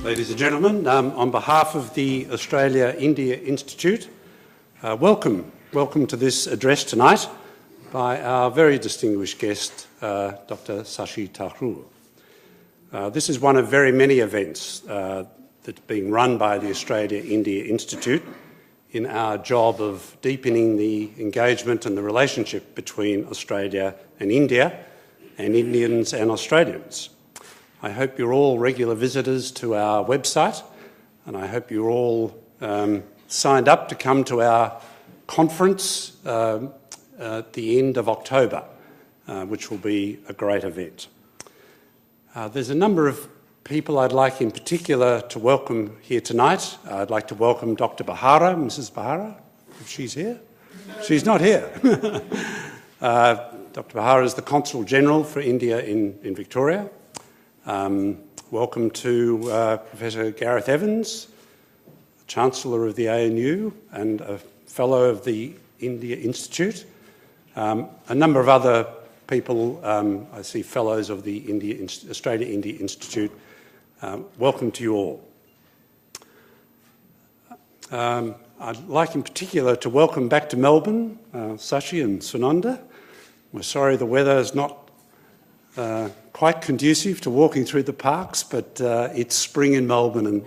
Ladies and gentlemen, on behalf of the Australia-India Institute, welcome to this address tonight by our very distinguished guest, Dr. Shashi Tharoor. This is one of very many events that's being run by the Australia-India Institute in our job of deepening the engagement and the relationship between Australia and India, and Indians and Australians. I hope you're all regular visitors to our website, and I hope you're all signed up to come to our conference at the end of October, which will be a great event. There's a number of people I'd like in particular to welcome here tonight. I'd like to welcome Dr. Bahara, Mrs. Bahara, if she's here. She's not here. Dr. Bahara is the Consul General for India in Victoria. Welcome to Professor Gareth Evans, Chancellor of the ANU and a Fellow of the India Institute. A number of other people, I see Fellows of the Australia-India Institute. Welcome to you all. I'd like in particular to welcome back to Melbourne, Shashi and Sunanda. We're sorry the weather is not quite conducive to walking through the parks, but it's spring in Melbourne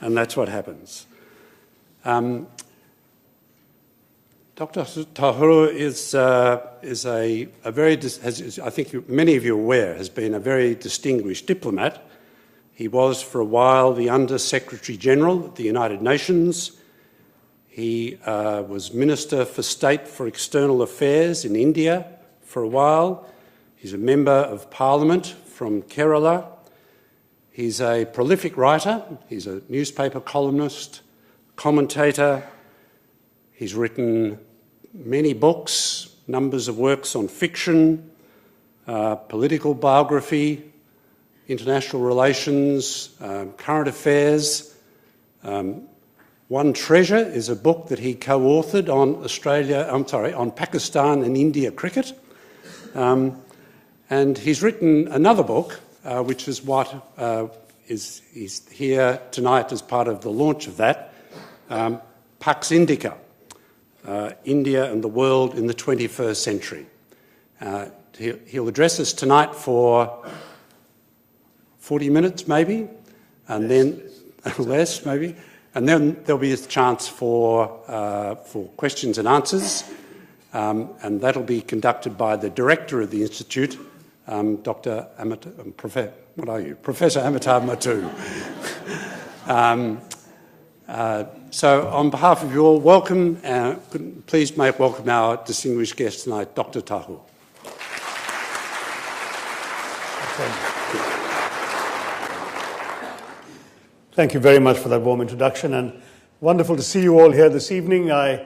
and that's what happens. Dr. Tharoor I think many of you are aware, has been a very distinguished diplomat. He was for a while the Under Secretary General at the United Nations. He was Minister for State for External Affairs in India for a while. He's a Member of Parliament from Kerala. He's a prolific writer. He's a newspaper columnist, commentator. He's written many books, numbers of works on fiction, political biography, international relations, current affairs. One Treasure is a book that he co-authored on Pakistan and India cricket. And he's written another book, which is what is here tonight as part of the launch of that, Pax Indica, India and the World in the 21st Century. He'll address us tonight for 40 minutes maybe, and then less maybe, and then there'll be a chance for questions and answers, and that'll be conducted by the director of the Institute, Professor Amitabh Mattoo. So on behalf of you all, welcome. Please welcome our distinguished guest tonight, Dr. Tharoor. Thank you very much for that warm introduction, and wonderful to see you all here this evening. I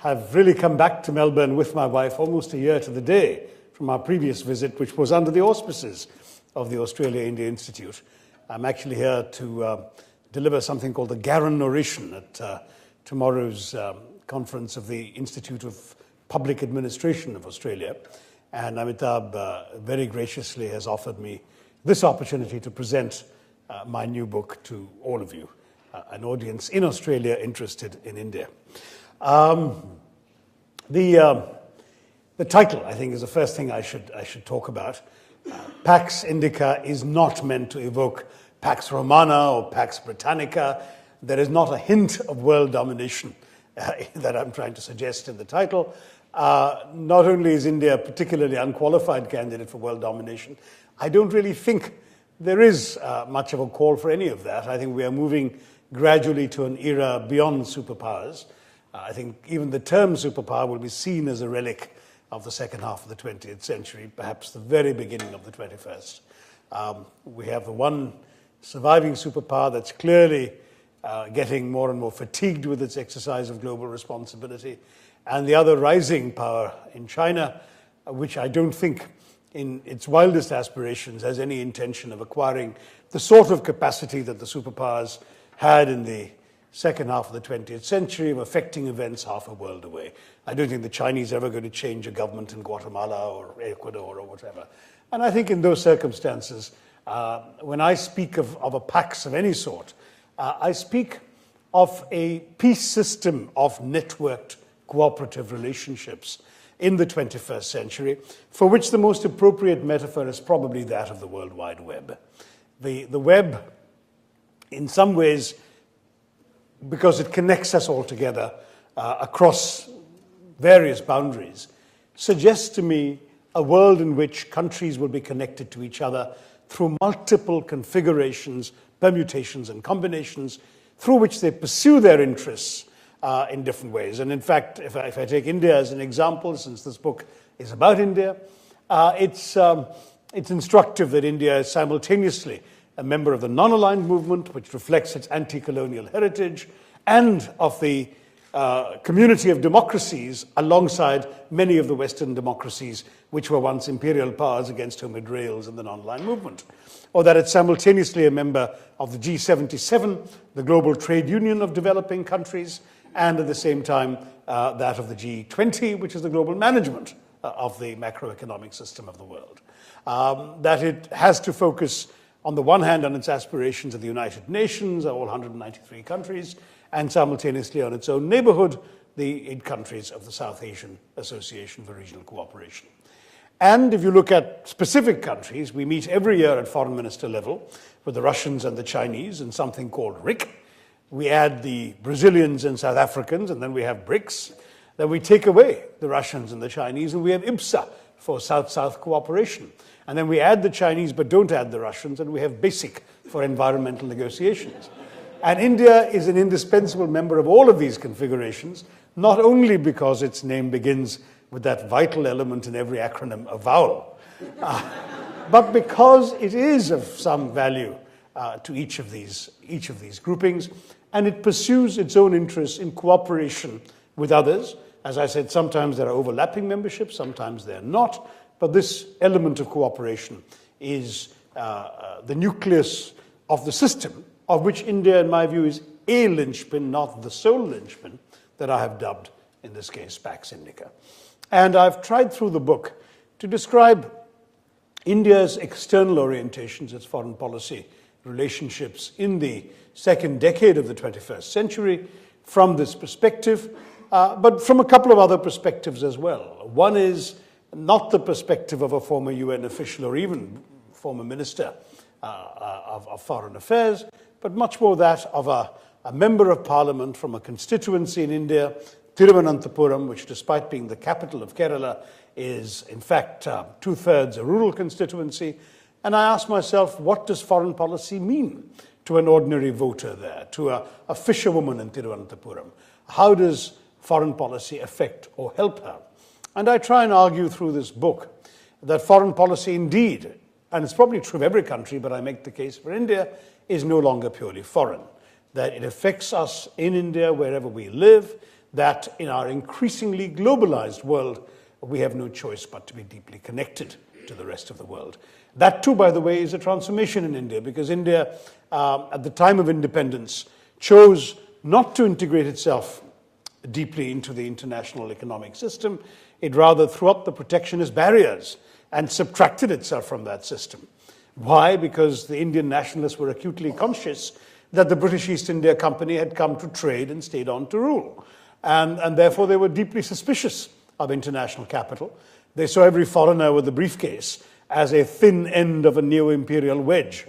have really come back to Melbourne with my wife almost a year to the day from our previous visit, which was under the auspices of the Australia-India Institute. I'm actually here to deliver something called the Garan Oration at tomorrow's conference of the Institute of Public Administration of Australia. And Amitabh very graciously has offered me this opportunity to present my new book to all of you, an audience in Australia interested in India. The title, I think, is the first thing I should talk about. Pax Indica is not meant to evoke Pax Romana or Pax Britannica. There is not a hint of world domination that I'm trying to suggest in the title. Not only is India a particularly unqualified candidate for world domination, I don't really think there is much of a call for any of that. I think we are moving gradually to an era beyond superpowers. I think even the term superpower will be seen as a relic of the second half of the 20th century, perhaps the very beginning of the 21st. We have the one surviving superpower that's clearly getting more and more fatigued with its exercise of global responsibility, and the other rising power in China, which I don't think in its wildest aspirations has any intention of acquiring the sort of capacity that the superpowers had in the second half of the 20th century of affecting events half a world away. I don't think the Chinese are ever going to change a government in Guatemala or Ecuador or whatever. And I think in those circumstances, When I speak of a Pax of any sort, I speak of a peace system of networked cooperative relationships in the 21st century, for which the most appropriate metaphor is probably that of the World Wide Web. The web, in some ways, because it connects us all together across various boundaries, suggests to me a world in which countries will be connected to each other through multiple configurations, permutations, and combinations through which they pursue their interests in different ways. And in fact, if I take India as an example, since this book is about India, it's instructive that India is simultaneously a member of the non-aligned movement, which reflects its anti-colonial heritage, and of the community of democracies alongside many of the Western democracies which were once imperial powers against whom it rails in the non-aligned movement. Or that it's simultaneously a member of the G77, the global trade union of developing countries, and at the same time that of the G20, which is the global management of the macroeconomic system of the world. That it has to focus on the one hand on its aspirations of the United Nations, all 193 countries, and simultaneously on its own neighborhood, the 8 countries of the South Asian Association for Regional Cooperation. And if you look at specific countries, we meet every year at foreign minister level with the Russians and the Chinese in something called RIC. We add the Brazilians and South Africans, and then we have BRICS. Then we take away the Russians and the Chinese, and we have IBSA for South-South cooperation. And then we add the Chinese but don't add the Russians, and we have BASIC for environmental negotiations. And India is an indispensable member of all of these configurations, not only because its name begins with that vital element in every acronym, a vowel, but because it is of some value to each of these groupings, and it pursues its own interests in cooperation with others. As I said, sometimes there are overlapping memberships, sometimes they're not, but this element of cooperation is the nucleus of the system, of which India, in my view, is a linchpin, not the sole linchpin, that I have dubbed, in this case, Pax Indica. And I've tried through the book to describe India's external orientations, its foreign policy relationships in the second decade of the 21st century from this perspective, but from a couple of other perspectives as well. One is not the perspective of a former UN official or even former minister of foreign affairs, but much more that of a member of parliament from a constituency in India, Thiruvananthapuram, which despite being the capital of Kerala, is in fact 2/3 a rural constituency. And I asked myself, what does foreign policy mean to an ordinary voter there, to a fisherwoman in Thiruvananthapuram? How does foreign policy affect or help her? And I try and argue through this book that foreign policy indeed, and it's probably true of every country, but I make the case for India, is no longer purely foreign, that it affects us in India wherever we live, that in our increasingly globalized world, we have no choice but to be deeply connected to the rest of the world. That too, by the way, is a transformation in India, because India, at the time of independence, chose not to integrate itself deeply into the international economic system. It rather threw up the protectionist barriers and subtracted itself from that system. Why? Because the Indian nationalists were acutely conscious that the British East India Company had come to trade and stayed on to rule. And therefore they were deeply suspicious of international capital. They saw every foreigner with a briefcase as a thin end of a neo-imperial wedge.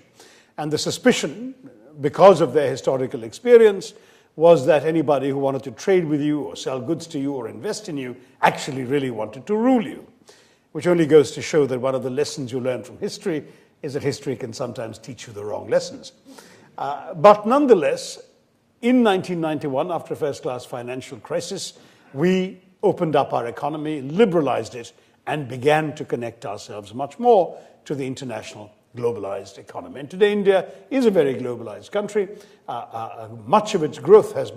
And the suspicion, because of their historical experience, was that anybody who wanted to trade with you or sell goods to you or invest in you actually really wanted to rule you, which only goes to show that one of the lessons you learn from history is that history can sometimes teach you the wrong lessons. But nonetheless, in 1991, after a first-class financial crisis, we opened up our economy, liberalized it, and began to connect ourselves much more to the international globalized economy. And today India is a very globalized country. Much of its growth has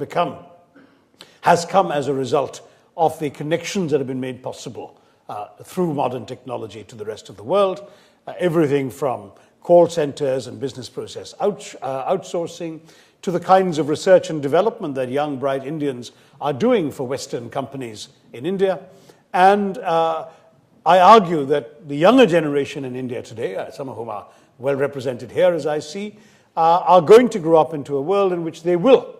come as a result of the connections that have been made possible through modern technology to the rest of the world. Everything from call centers and business process outsourcing to the kinds of research and development that young, bright Indians are doing for Western companies in India. And I argue that the younger generation in India today, some of whom are well represented here as I see, are going to grow up into a world in which they will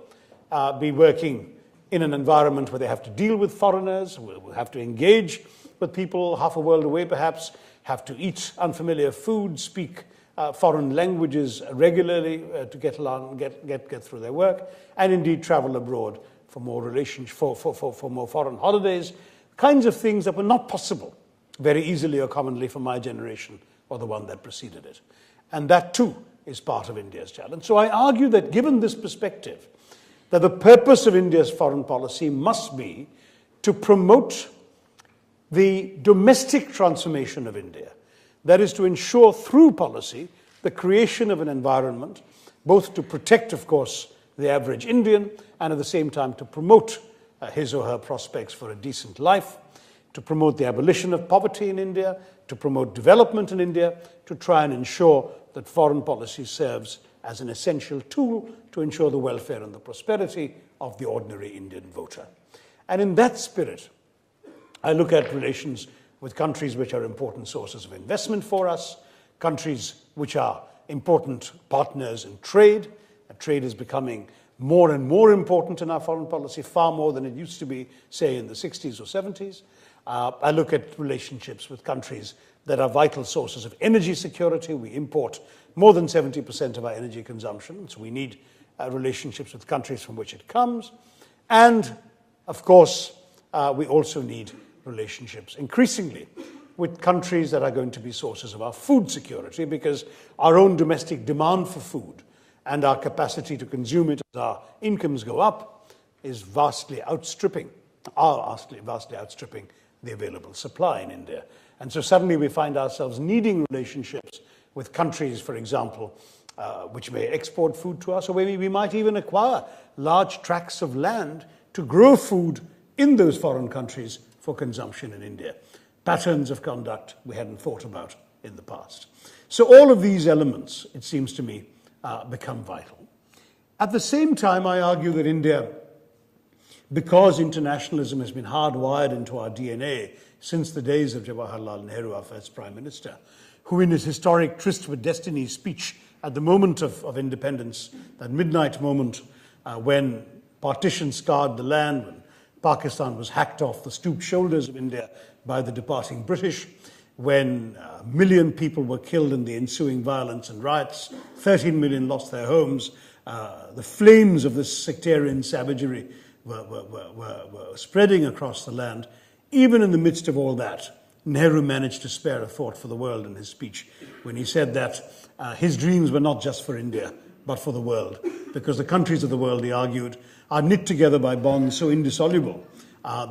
be working in an environment where they have to deal with foreigners, will have to engage with people half a world away perhaps, have to eat unfamiliar food, speak foreign languages regularly to get along, get through their work, and indeed travel abroad for more for more foreign holidays, kinds of things that were not possible very easily or commonly for my generation or the one that preceded it. And that too is part of India's challenge. So I argue that given this perspective, that the purpose of India's foreign policy must be to promote the domestic transformation of India. That is to ensure through policy the creation of an environment, both to protect, of course, the average Indian, and at the same time to promote his or her prospects for a decent life, to promote the abolition of poverty in India, to promote development in India, to try and ensure that foreign policy serves as an essential tool to ensure the welfare and the prosperity of the ordinary Indian voter. And in that spirit, I look at relations with countries which are important sources of investment for us, countries which are important partners in trade. Trade is becoming more and more important in our foreign policy, far more than it used to be, say, in the 60s or 70s. I look at relationships with countries that are vital sources of energy security. We import more than 70% of our energy consumption, so we need relationships with countries from which it comes. And, of course, we also need relationships, increasingly, with countries that are going to be sources of our food security, because our own domestic demand for food and our capacity to consume it as our incomes go up is vastly outstripping the available supply in India. And so suddenly we find ourselves needing relationships with countries, for example, which may export food to us, or maybe we might even acquire large tracts of land to grow food in those foreign countries for consumption in India. Patterns of conduct we hadn't thought about in the past. So all of these elements, it seems to me, become vital. At the same time, I argue that India, because internationalism has been hardwired into our DNA since the days of Jawaharlal Nehru, our first Prime Minister, who in his historic Tryst with Destiny speech at the moment of independence, that midnight moment when partition scarred the land, when Pakistan was hacked off the stooped shoulders of India by the departing British, when a million people were killed in the ensuing violence and riots, 13 million lost their homes, the flames of this sectarian savagery were spreading across the land. Even in the midst of all that, Nehru managed to spare a thought for the world in his speech when he said that his dreams were not just for India, but for the world, because the countries of the world, he argued, are knit together by bonds so indissoluble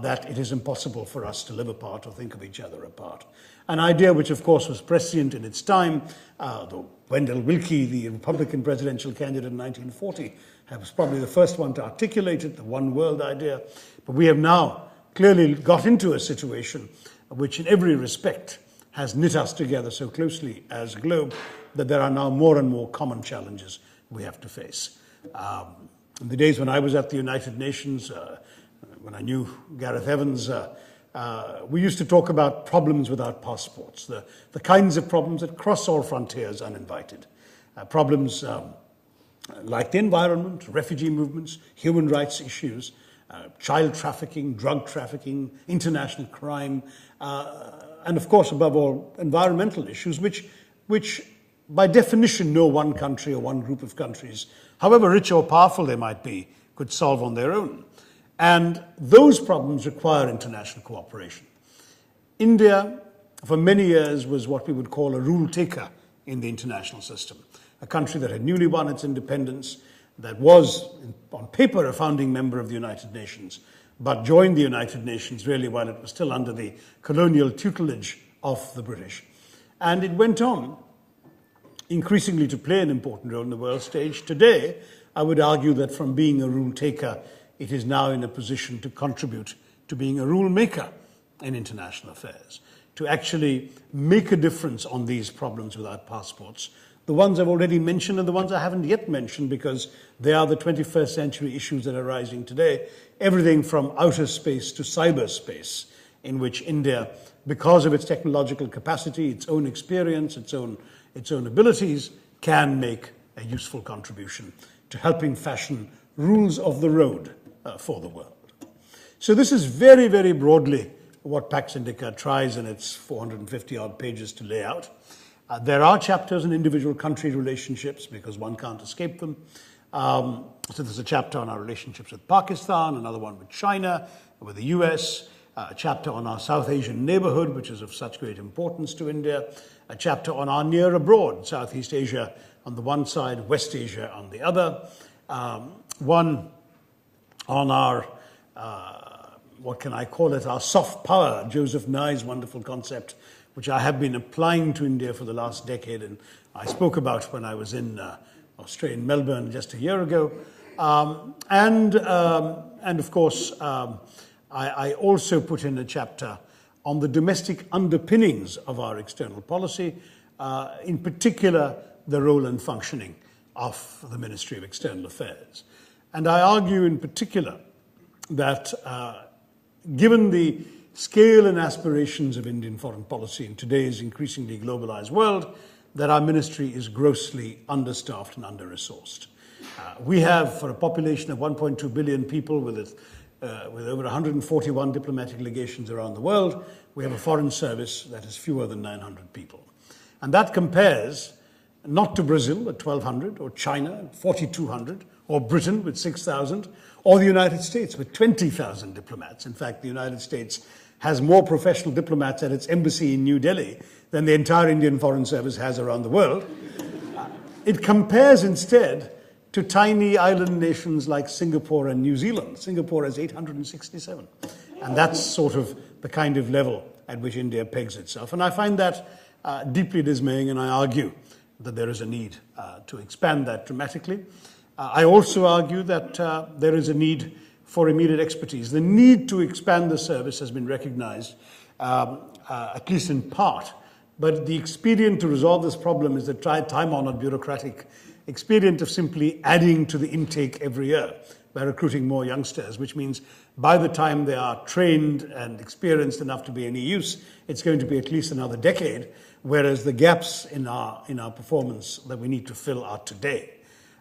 that it is impossible for us to live apart or think of each other apart. An idea which, of course, was prescient in its time, though Wendell Willkie, the Republican presidential candidate in 1940, was probably the first one to articulate it, the one world idea. But we have now clearly got into a situation which in every respect has knit us together so closely as a globe that there are now more and more common challenges we have to face. In the days when I was at the United Nations, when I knew Gareth Evans, we used to talk about problems without passports, the kinds of problems that cross all frontiers uninvited. Problems like the environment, refugee movements, human rights issues, child trafficking, drug trafficking, international crime, and of course, above all, environmental issues, which by definition no one country or one group of countries, however rich or powerful they might be, could solve on their own. And those problems require international cooperation. India, for many years, was what we would call a rule taker in the international system, a country that had newly won its independence, that was, on paper, a founding member of the United Nations, but joined the United Nations really while it was still under the colonial tutelage of the British. And it went on increasingly to play an important role in the world stage. Today, I would argue that from being a rule taker, it is now in a position to contribute to being a rule maker in international affairs, to actually make a difference on these problems without passports. The ones I've already mentioned and the ones I haven't yet mentioned, because they are the 21st century issues that are rising today. Everything from outer space to cyberspace, in which India, because of its technological capacity, its own experience, its own its own abilities, can make a useful contribution to helping fashion rules of the road for the world. So this is very, very broadly what Pax Indica tries in its 450-odd pages to lay out. There are chapters on individual country relationships because one can't escape them. So there's a chapter on our relationships with Pakistan, another one with China, with the US, a chapter on our South Asian neighborhood, which is of such great importance to India, a chapter on our near abroad, Southeast Asia on the one side, West Asia on the other, one on our, what can I call it, our soft power, Joseph Nye's wonderful concept, which I have been applying to India for the last decade, and I spoke about when I was in Australia, in Melbourne, just a year ago. And of course, I also put in a chapter on the domestic underpinnings of our external policy, in particular, the role and functioning of the Ministry of External Affairs. And I argue in particular that given the scale and aspirations of Indian foreign policy in today's increasingly globalized world, that our ministry is grossly understaffed and under-resourced. We have, for a population of 1.2 billion people with over 141 diplomatic legations around the world, we have a foreign service that is fewer than 900 people. And that compares not to Brazil at 1,200, or China at 4,200, or Britain with 6,000, or the United States with 20,000 diplomats. In fact, the United States has more professional diplomats at its embassy in New Delhi than the entire Indian Foreign Service has around the world. It compares instead to tiny island nations like Singapore and New Zealand. Singapore has 867. And that's sort of the kind of level at which India pegs itself. And I find that deeply dismaying, and I argue that there is a need to expand that dramatically. I also argue that there is a need for immediate expertise. The need to expand the service has been recognized, at least in part, but the expedient to resolve this problem is the time-honored bureaucratic expedient of simply adding to the intake every year by recruiting more youngsters, which means by the time they are trained and experienced enough to be any use, it's going to be at least another decade, whereas the gaps in our performance that we need to fill are today.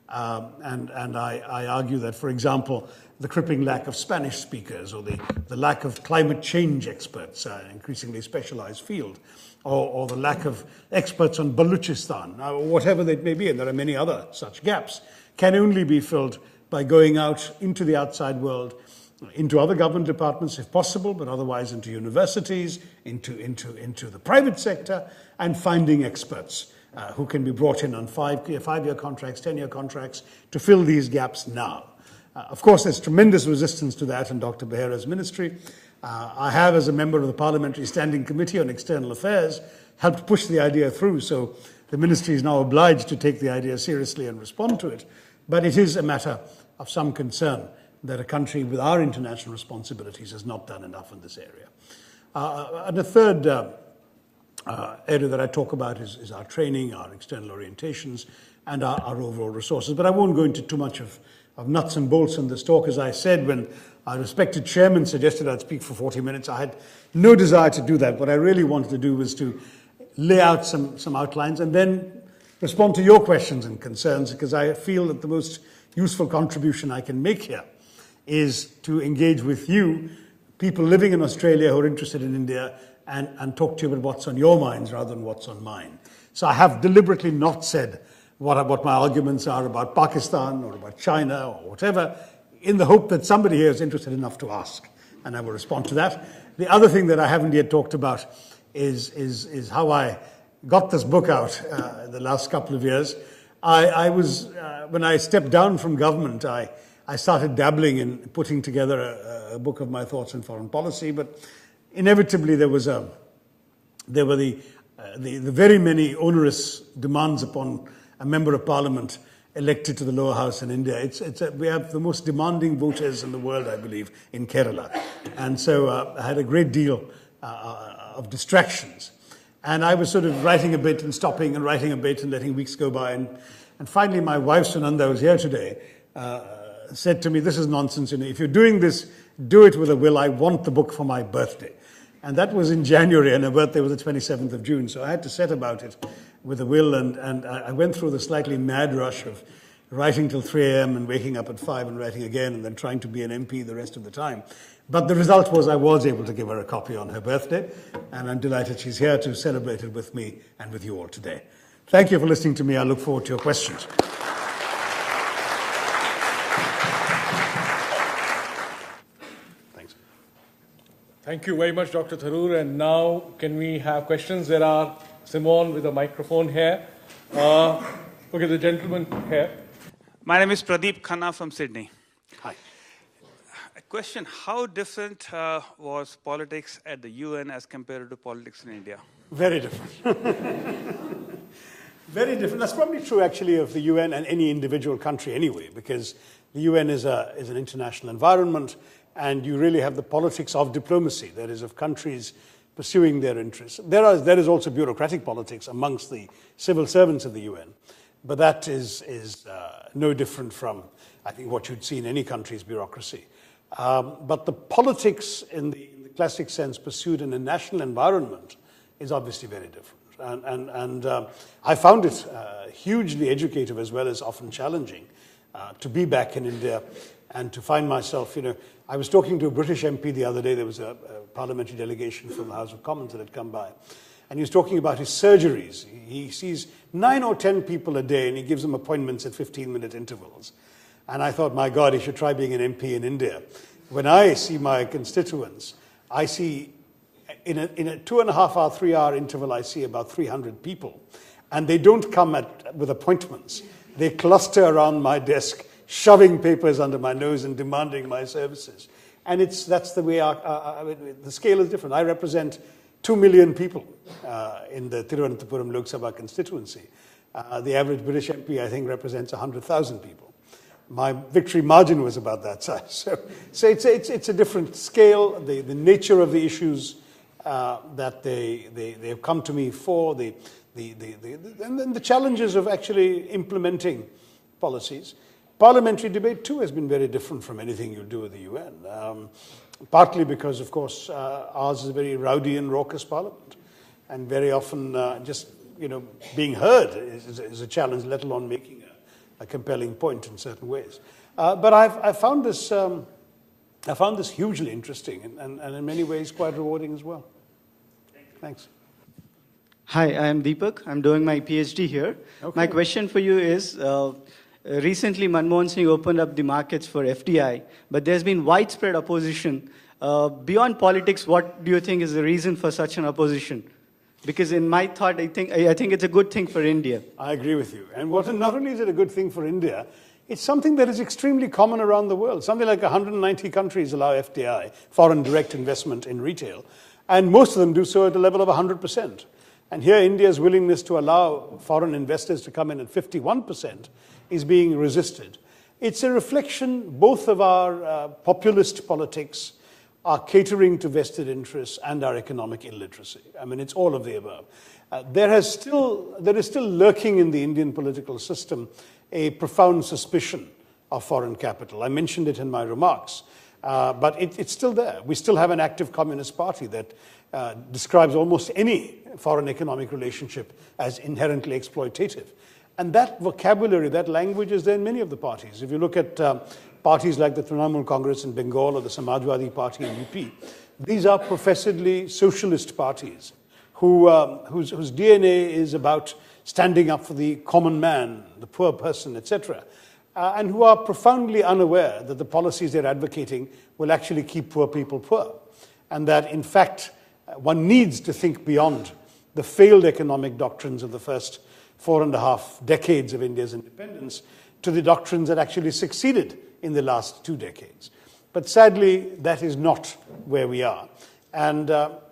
And I argue that, for example, the crippling lack of Spanish speakers or the lack of climate change experts, an increasingly specialized field, or the lack of experts on Baluchistan, or whatever that may be, and there are many other such gaps, can only be filled by going out into the outside world, into other government departments if possible, but otherwise into universities, into the private sector, and finding experts who can be brought in on five-year contracts, 10-year contracts to fill these gaps now. Of course, there's tremendous resistance to that in Dr. Behera's ministry. I have, as a member of the Parliamentary Standing Committee on External Affairs, helped push the idea through, so the ministry is now obliged to take the idea seriously and respond to it. But it is a matter of some concern that a country with our international responsibilities has not done enough in this area. And the third area that I talk about is our training, our external orientations, and our overall resources. But I won't go into too much of nuts and bolts in this talk. As I said, when our respected chairman suggested I'd speak for 40 minutes, I had no desire to do that. What I really wanted to do was to lay out some outlines and then respond to your questions and concerns, because I feel that the most useful contribution I can make here is to engage with you, people living in Australia who are interested in India, and talk to you about what's on your minds rather than what's on mine. So I have deliberately not said what my arguments are about Pakistan or about China or whatever, in the hope that somebody here is interested enough to ask, and I will respond to that. The other thing that I haven't yet talked about is how I got this book out the last couple of years. I was when I stepped down from government, I started dabbling in putting together a book of my thoughts on foreign policy, but inevitably there were the very many onerous demands upon a member of parliament elected to the lower house in India. We have the most demanding voters in the world, I believe, in Kerala. And so I had a great deal of distractions. And I was sort of writing a bit and stopping and writing a bit and letting weeks go by. And finally, my wife, Sunanda, who's here today, said to me, "This is nonsense. If you're doing this, do it with a will. I want the book for my birthday." And that was in January, and her birthday was the 27th of June. So I had to set about it. with a will, and I went through the slightly mad rush of writing till 3 a.m. and waking up at 5 and writing again, and then trying to be an MP the rest of the time. But the result was I was able to give her a copy on her birthday, and I'm delighted she's here to celebrate it with me and with you all today. Thank you for listening to me. I look forward to your questions. Thanks. Thank you very much, Dr. Tharoor. And now, can we have questions? There are Simone with a microphone here. Okay, the gentleman here. My name is Pradeep Khanna from Sydney. Hi. A question, how different was politics at the UN as compared to politics in India? Very different. Very different. That's probably true, actually, of the UN and any individual country anyway, because the UN is an international environment, and you really have the politics of diplomacy, that is, of countries pursuing their interests. There is also bureaucratic politics amongst the civil servants of the UN, but that is no different from, I think, what you'd see in any country's bureaucracy. But the politics in the classic sense pursued in a national environment is obviously very different. And I found it hugely educative as well as often challenging to be back in India and to find myself, I was talking to a British MP the other day. There was a parliamentary delegation from the House of Commons that had come by. And he was talking about his surgeries. He sees 9 or 10 people a day, and he gives them appointments at 15-minute intervals. And I thought, my God, he should try being an MP in India. When I see my constituents, I see in a 2.5-hour, 3-hour interval, I see about 300 people. And they don't come with appointments. They cluster around my desk, shoving papers under my nose and demanding my services. And that's the way the scale is different. I represent 2 million people in the Thiruvananthapuram Lok Sabha constituency. The average British MP, I think, represents 100,000 people. My victory margin was about that size. So it's a different scale. The nature of the issues that they have come to me for, and then the challenges of actually implementing policies. Parliamentary debate, too, has been very different from anything you do at the UN. Partly because, of course, ours is a very rowdy and raucous parliament. And very often being heard is a challenge, let alone making a compelling point in certain ways. But I found this hugely interesting and in many ways quite rewarding as well. Thanks. Hi, I am Deepak. I'm doing my PhD here. Okay. My question for you is, recently Manmohan Singh opened up the markets for FDI, but there's been widespread opposition. Beyond politics, what do you think is the reason for such an opposition? Because in my thought, I think it's a good thing for India. I agree with you. And not only is it a good thing for India, it's something that is extremely common around the world. Something like 190 countries allow FDI, foreign direct investment in retail, and most of them do so at a level of 100%. And here India's willingness to allow foreign investors to come in at 51% is being resisted. It's a reflection both of our populist politics, our catering to vested interests, and our economic illiteracy. I mean, it's all of the above. There is still lurking in the Indian political system a profound suspicion of foreign capital. I mentioned it in my remarks, but it's still there. We still have an active Communist Party that describes almost any foreign economic relationship as inherently exploitative. And that vocabulary, that language is there in many of the parties. If you look at parties like the Trinamool Congress in Bengal or the Samajwadi Party in UP, these are professedly socialist parties whose DNA is about standing up for the common man, the poor person, etc., and who are profoundly unaware that the policies they're advocating will actually keep poor people poor, and that, in fact, one needs to think beyond the failed economic doctrines of the first 4.5 decades of India's independence to the doctrines that actually succeeded in the last 2 decades. But sadly, that is not where we are. And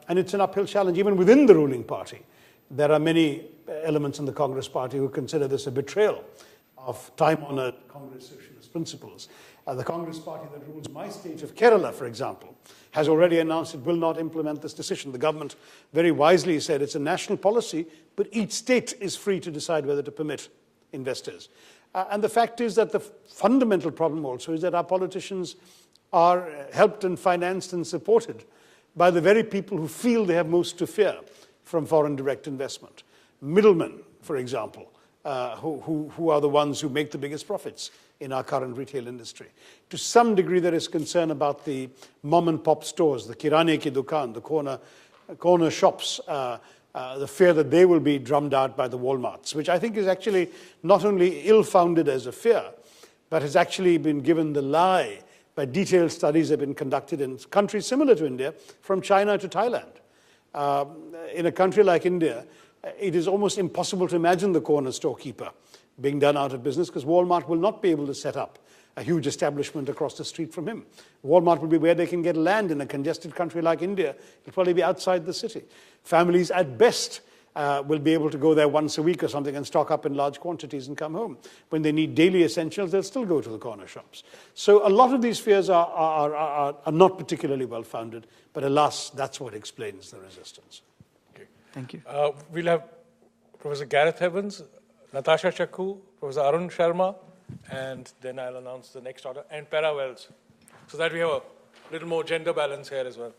it's an uphill challenge. Even within the ruling party, there are many elements in the Congress Party who consider this a betrayal of time-honored Congress socialist principles. The Congress Party that rules my state of Kerala, for example, has already announced it will not implement this decision. The government very wisely said it's a national policy, but each state is free to decide whether to permit investors. And the fact is that the fundamental problem also is that our politicians are helped and financed and supported by the very people who feel they have most to fear from foreign direct investment. middlemen, for example, who are the ones who make the biggest profits in our current retail industry. To some degree, there is concern about the mom-and-pop stores, the kirane ki dukan, the corner shops, the fear that they will be drummed out by the Walmarts, which I think is actually not only ill-founded as a fear, but has actually been given the lie by detailed studies that have been conducted in countries similar to India, from China to Thailand. In a country like India, it is almost impossible to imagine the corner storekeeper being done out of business, because Walmart will not be able to set up a huge establishment across the street from him. Walmart will be where they can get land in a congested country like India. It'll probably be outside the city. Families at best will be able to go there once a week or something and stock up in large quantities and come home. When they need daily essentials, they'll still go to the corner shops. So a lot of these fears are not particularly well-founded, but alas, that's what explains the resistance. Okay. Thank you. We'll have Professor Gareth Evans, Natasha Chakku, Professor Arun Sharma, and then I'll announce the next order, and Para Wells, so that we have a little more gender balance here as well.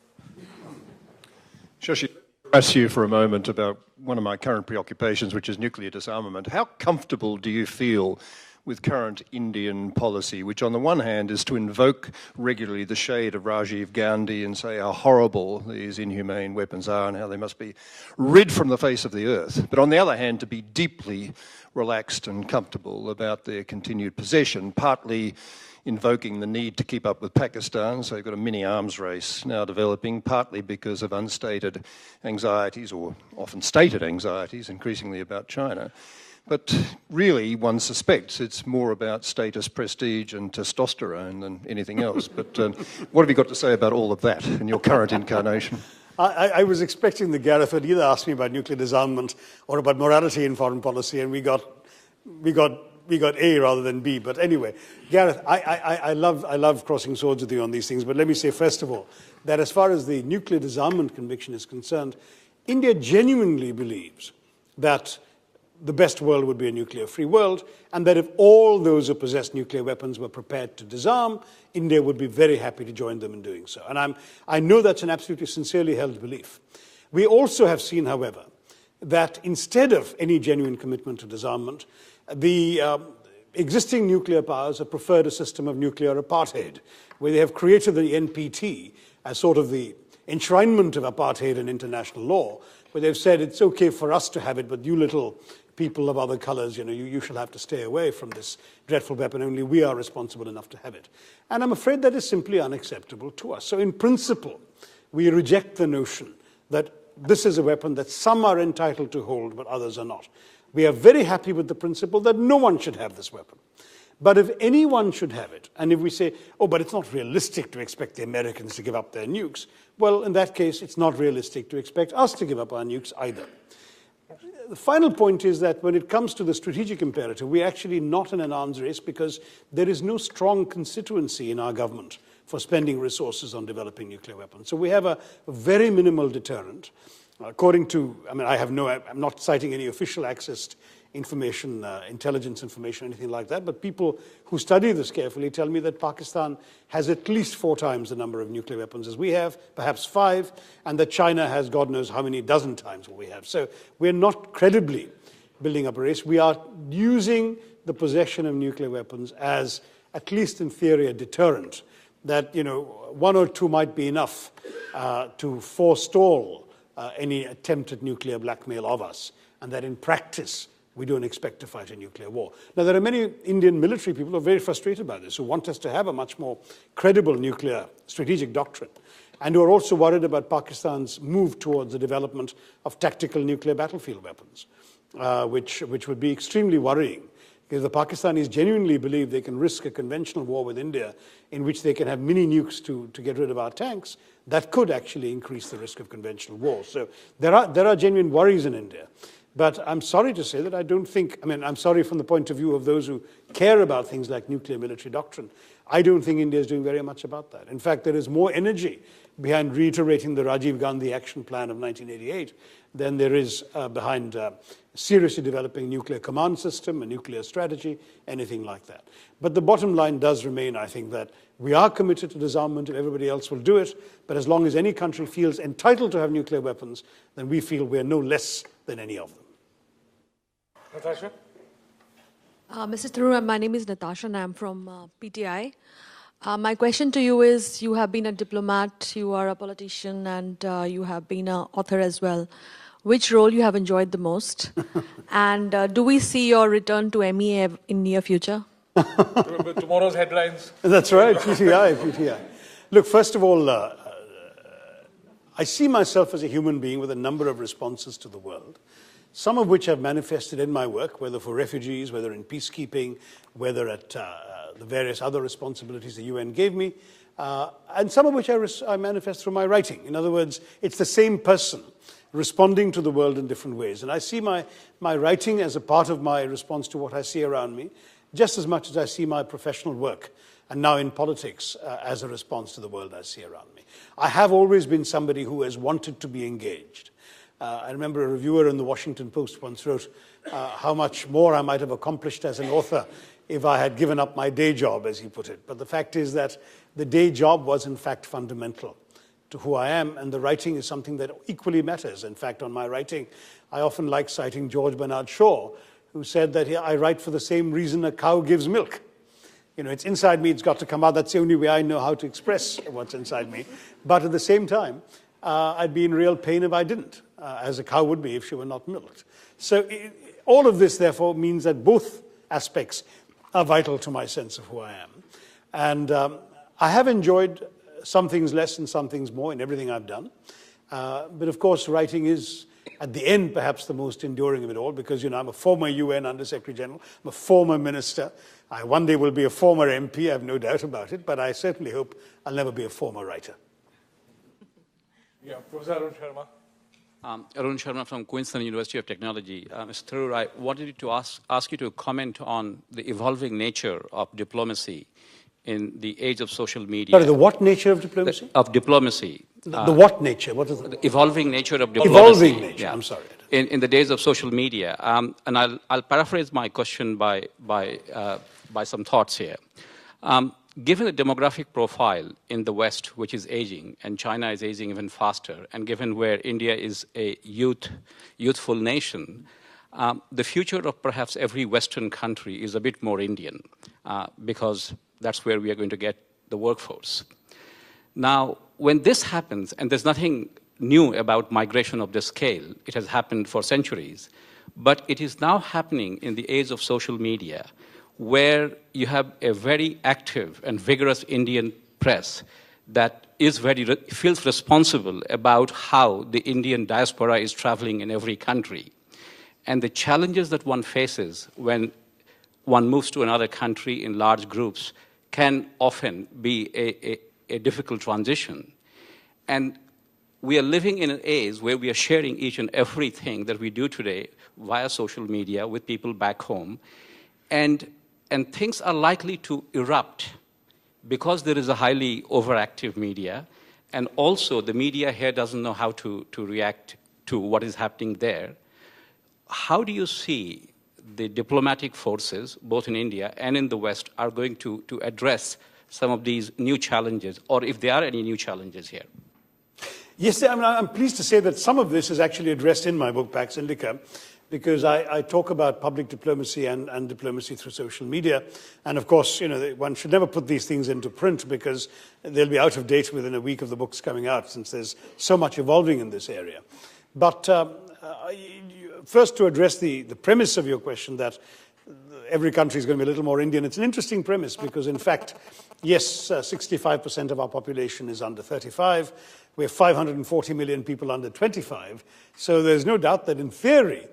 Shashi, I'll ask you for a moment about one of my current preoccupations, which is nuclear disarmament. How comfortable do you feel with current Indian policy, which on the one hand is to invoke regularly the shade of Rajiv Gandhi and say how horrible these inhumane weapons are and how they must be rid from the face of the earth, but on the other hand to be deeply relaxed and comfortable about their continued possession, partly invoking the need to keep up with Pakistan, so you've got a mini arms race now developing, partly because of unstated anxieties, or often stated anxieties, increasingly about China. But really, one suspects it's more about status, prestige, and testosterone than anything else. But what have you got to say about all of that in your current incarnation? I was expecting the Gareth would either ask me about nuclear disarmament or about morality in foreign policy, and we got A rather than B. But anyway, Gareth, I love crossing swords with you on these things. But let me say, first of all, that as far as the nuclear disarmament conviction is concerned, India genuinely believes that the best world would be a nuclear-free world, and that if all those who possess nuclear weapons were prepared to disarm, India would be very happy to join them in doing so. And I know that's an absolutely sincerely held belief. We also have seen, however, that instead of any genuine commitment to disarmament, the existing nuclear powers have preferred a system of nuclear apartheid, where they have created the NPT as sort of the enshrinement of apartheid in international law, where they've said it's okay for us to have it, but you little people of other colors, you shall have to stay away from this dreadful weapon. Only we are responsible enough to have it. And I'm afraid that is simply unacceptable to us. So in principle, we reject the notion that this is a weapon that some are entitled to hold, but others are not. We are very happy with the principle that no one should have this weapon. But if anyone should have it, and if we say, oh, but it's not realistic to expect the Americans to give up their nukes, well, in that case, it's not realistic to expect us to give up our nukes either. The final point is that when it comes to the strategic imperative, we're actually not in an arms race because there is no strong constituency in our government for spending resources on developing nuclear weapons. So we have a very minimal deterrent. According to, I'm not citing any official accessed information, intelligence information, anything like that, but people who study this carefully tell me that Pakistan has at least 4 times the number of nuclear weapons as we have, perhaps 5, and that China has God knows how many dozen times what we have. So we're not credibly building up a race. We are using the possession of nuclear weapons as, at least in theory, a deterrent, that 1 or 2 might be enough to forestall any attempt at nuclear blackmail of us, and that in practice, we don't expect to fight a nuclear war. Now, there are many Indian military people who are very frustrated by this, who want us to have a much more credible nuclear strategic doctrine, and who are also worried about Pakistan's move towards the development of tactical nuclear battlefield weapons, which would be extremely worrying. Because the Pakistanis genuinely believe they can risk a conventional war with India in which they can have mini nukes to get rid of our tanks. That could actually increase the risk of conventional war. So there are genuine worries in India. But I'm sorry to say that I don't think, I'm sorry from the point of view of those who care about things like nuclear military doctrine. I don't think India is doing very much about that. In fact, there is more energy behind reiterating the Rajiv Gandhi action plan of 1988 than there is behind seriously developing a nuclear command system, a nuclear strategy, anything like that. But the bottom line does remain, I think, that we are committed to disarmament if everybody else will do it, but as long as any country feels entitled to have nuclear weapons, then we feel we're no less than any of them. Natasha? Mr. Tharoor, my name is Natasha and I'm from PTI. My question to you is, you have been a diplomat, you are a politician, and you have been an author as well. Which role you have enjoyed the most? And do we see your return to MEA in near future? Remember tomorrow's headlines. That's right, PTI. Look, first of all, I see myself as a human being with a number of responses to the world, some of which have manifested in my work, whether for refugees, whether in peacekeeping, whether at the various other responsibilities the UN gave me, and some of which I manifest through my writing. In other words, it's the same person responding to the world in different ways. And I see my writing as a part of my response to what I see around me, just as much as I see my professional work, and now in politics, as a response to the world I see around me. I have always been somebody who has wanted to be engaged. I remember a reviewer in the Washington Post once wrote how much more I might have accomplished as an author if I had given up my day job, as he put it. But the fact is that the day job was, in fact, fundamental to who I am, and the writing is something that equally matters. In fact, on my writing, I often like citing George Bernard Shaw, who said that I write for the same reason a cow gives milk. You know, it's inside me, it's got to come out. That's the only way I know how to express what's inside me. But at the same time, I'd be in real pain if I didn't, as a cow would be if she were not milked. So all of this, therefore, means that both aspects are vital to my sense of who I am. And I have enjoyed some things less and some things more in everything I've done. But of course, writing is, at the end, perhaps the most enduring of it all, because, you know, I'm a former UN Under-Secretary General, I'm a former minister. I one day will be a former MP, I have no doubt about it, but I certainly hope I'll never be a former writer. Yeah, Professor Arun Sharma. Arun Sharma from Queensland University of Technology. Mr. Tharoor, I wanted to ask you to comment on the evolving nature of diplomacy in the age of social media. Sorry, the what nature of diplomacy? Of diplomacy. The what nature? What is it? The evolving nature of diplomacy. Evolving nature, yeah. I'm sorry. In the days of social media. And I'll paraphrase my question by some thoughts here. Given the demographic profile in the West, which is aging, and China is aging even faster, and given where India is a youthful nation, the future of perhaps every Western country is a bit more Indian, because that's where we are going to get the workforce. Now, when this happens, and there's nothing new about migration of this scale, it has happened for centuries, but it is now happening in the age of social media, where you have a very active and vigorous Indian press that feels responsible about how the Indian diaspora is traveling in every country. And the challenges that one faces when one moves to another country in large groups can often be a difficult transition. And we are living in an age where we are sharing each and everything that we do today via social media with people back home. And things are likely to erupt because there is a highly overactive media, and also the media here doesn't know how to react to what is happening there. How do you see the diplomatic forces, both in India and in the West, are going to address some of these new challenges, or if there are any new challenges here? Yes, I'm pleased to say that some of this is actually addressed in my book, Pax Indica, because I talk about public diplomacy and diplomacy through social media. And of course, you know, one should never put these things into print because they'll be out of date within a week of the book's coming out, since there's so much evolving in this area. But first, to address the premise of your question that every country is going to be a little more Indian, it's an interesting premise because, in fact, yes, 65% of our population is under 35. We have 540 million people under 25. So there's no doubt that, in theory,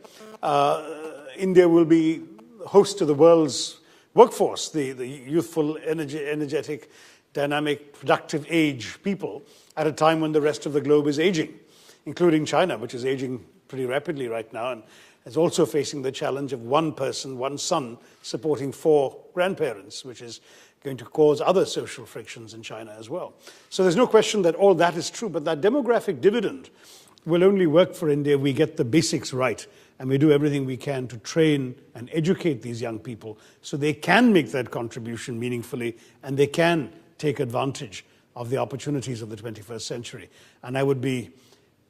India will be host to the world's workforce, the youthful, energetic, dynamic, productive age people at a time when the rest of the globe is aging, including China, which is aging pretty rapidly right now and is also facing the challenge of one person, one son, supporting 4 grandparents, which is going to cause other social frictions in China as well. So there's no question that all that is true, but that demographic dividend will only work for India if we get the basics right and we do everything we can to train and educate these young people so they can make that contribution meaningfully and they can take advantage of the opportunities of the 21st century. And I would be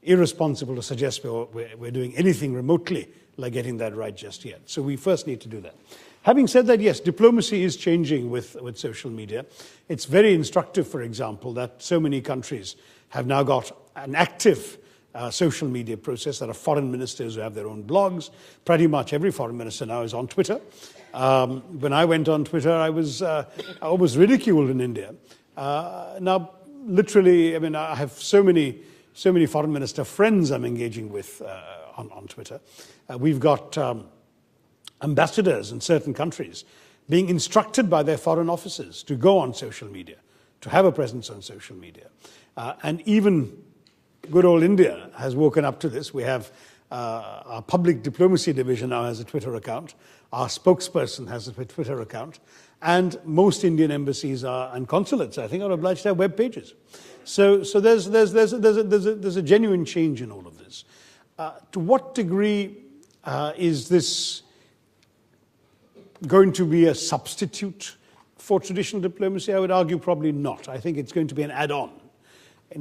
irresponsible to suggest we're doing anything remotely like getting that right just yet. So we first need to do that. Having said that, yes, diplomacy is changing with social media. It's very instructive, for example, that so many countries have now got an active social media process. There are foreign ministers who have their own blogs. Pretty much every foreign minister now is on Twitter. When I went on Twitter, I was almost ridiculed in India. Now, literally, I mean, I have so many foreign minister friends I'm engaging with on Twitter. We've got ambassadors in certain countries being instructed by their foreign officers to go on social media, to have a presence on social media. And even good old India has woken up to this. We have our public diplomacy division now has a Twitter account. Our spokesperson has a Twitter account. And most Indian embassies and consulates, I think, are obliged to have web pages. So there's a genuine change in all of this. To what degree is this going to be a substitute for traditional diplomacy? I would argue probably not. I think it's going to be an add-on.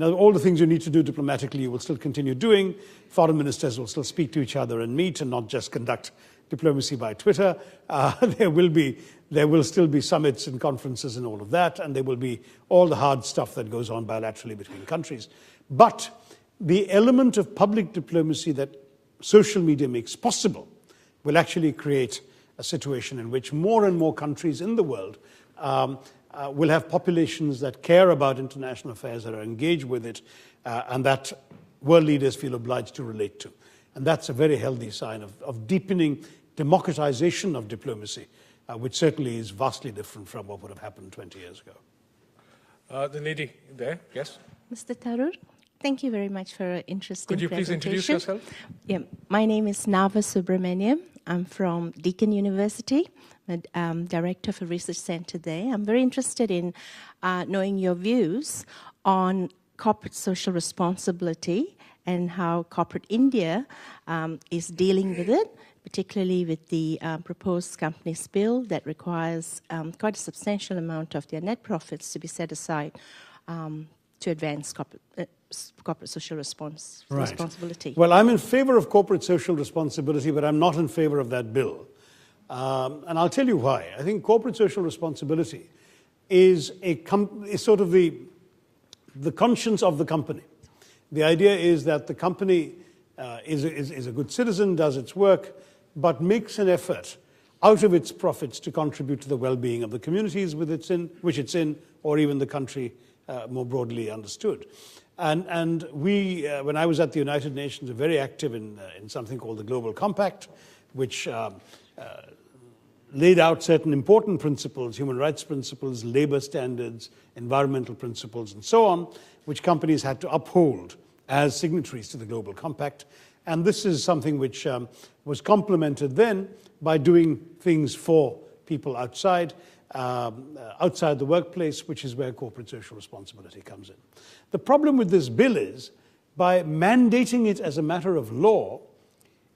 All the things you need to do diplomatically you will still continue doing. Foreign ministers will still speak to each other and meet and not just conduct diplomacy by Twitter. There will still be summits and conferences and all of that, and there will be all the hard stuff that goes on bilaterally between countries. But the element of public diplomacy that social media makes possible will actually create a situation in which more and more countries in the world will have populations that care about international affairs, that are engaged with it, and that world leaders feel obliged to relate to. And that's a very healthy sign of deepening democratization of diplomacy, which certainly is vastly different from what would have happened 20 years ago. The lady there, yes? Mr. Tharoor, thank you very much for an interesting presentation. Could you please introduce yourself? Yeah, my name is Nava Subramaniam. I'm from Deakin University, Director for Research Centre there. I'm very interested in knowing your views on corporate social responsibility and how corporate India is dealing with it, particularly with the proposed companies bill that requires quite a substantial amount of their net profits to be set aside to advance corporate social responsibility. Well, I'm in favor of corporate social responsibility, but I'm not in favor of that bill. And I'll tell you why. I think corporate social responsibility is sort of the conscience of the company. The idea is that the company is a good citizen, does its work, but makes an effort out of its profits to contribute to the well-being of the communities which it's in, or even the country more broadly understood. And we, when I was at the United Nations, were very active in something called the Global Compact, which laid out certain important principles, human rights principles, labor standards, environmental principles, and so on, which companies had to uphold as signatories to the Global Compact. And this is something which was complemented then by doing things for people outside the workplace, which is where corporate social responsibility comes in. The problem with this bill is, by mandating it as a matter of law,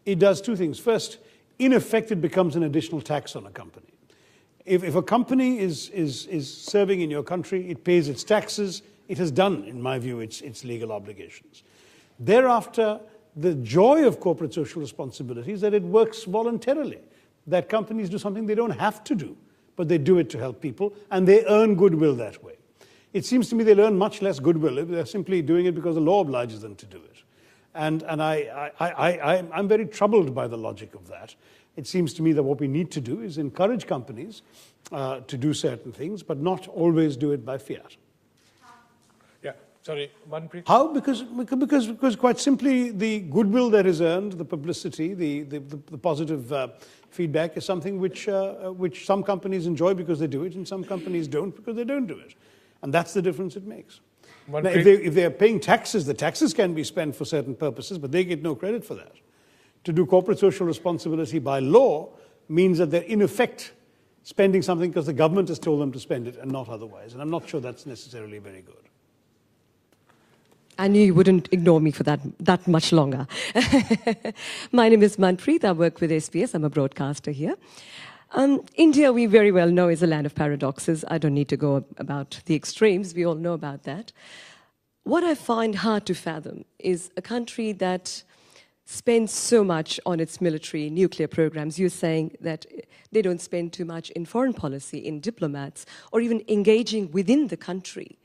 it does two things. First, in effect, it becomes an additional tax on a company. If a company is serving in your country, it pays its taxes, it has done, in my view, its legal obligations. Thereafter, the joy of corporate social responsibility is that it works voluntarily, that companies do something they don't have to do, but they do it to help people, and they earn goodwill that way. It seems to me they'll earn much less goodwill if they're simply doing it because the law obliges them to do it. And I'm very troubled by the logic of that. It seems to me that what we need to do is encourage companies to do certain things, but not always do it by fiat. Yeah, sorry, Manpreet. How? Because quite simply, the goodwill that is earned, the publicity, the positive feedback is something which some companies enjoy because they do it, and some companies don't because they don't do it. And that's the difference it makes. Now, if they are paying taxes, the taxes can be spent for certain purposes, but they get no credit for that. To do corporate social responsibility by law means that they're in effect spending something because the government has told them to spend it and not otherwise. And I'm not sure that's necessarily very good. I knew you wouldn't ignore me for that much longer. My name is Manpreet. I work with SBS. I'm a broadcaster here. India, we very well know, is a land of paradoxes. I don't need to go about the extremes. We all know about that. what I find hard to fathom is a country that spends so much on its military nuclear programs. You're saying that they don't spend too much in foreign policy, in diplomats, or even engaging within the country.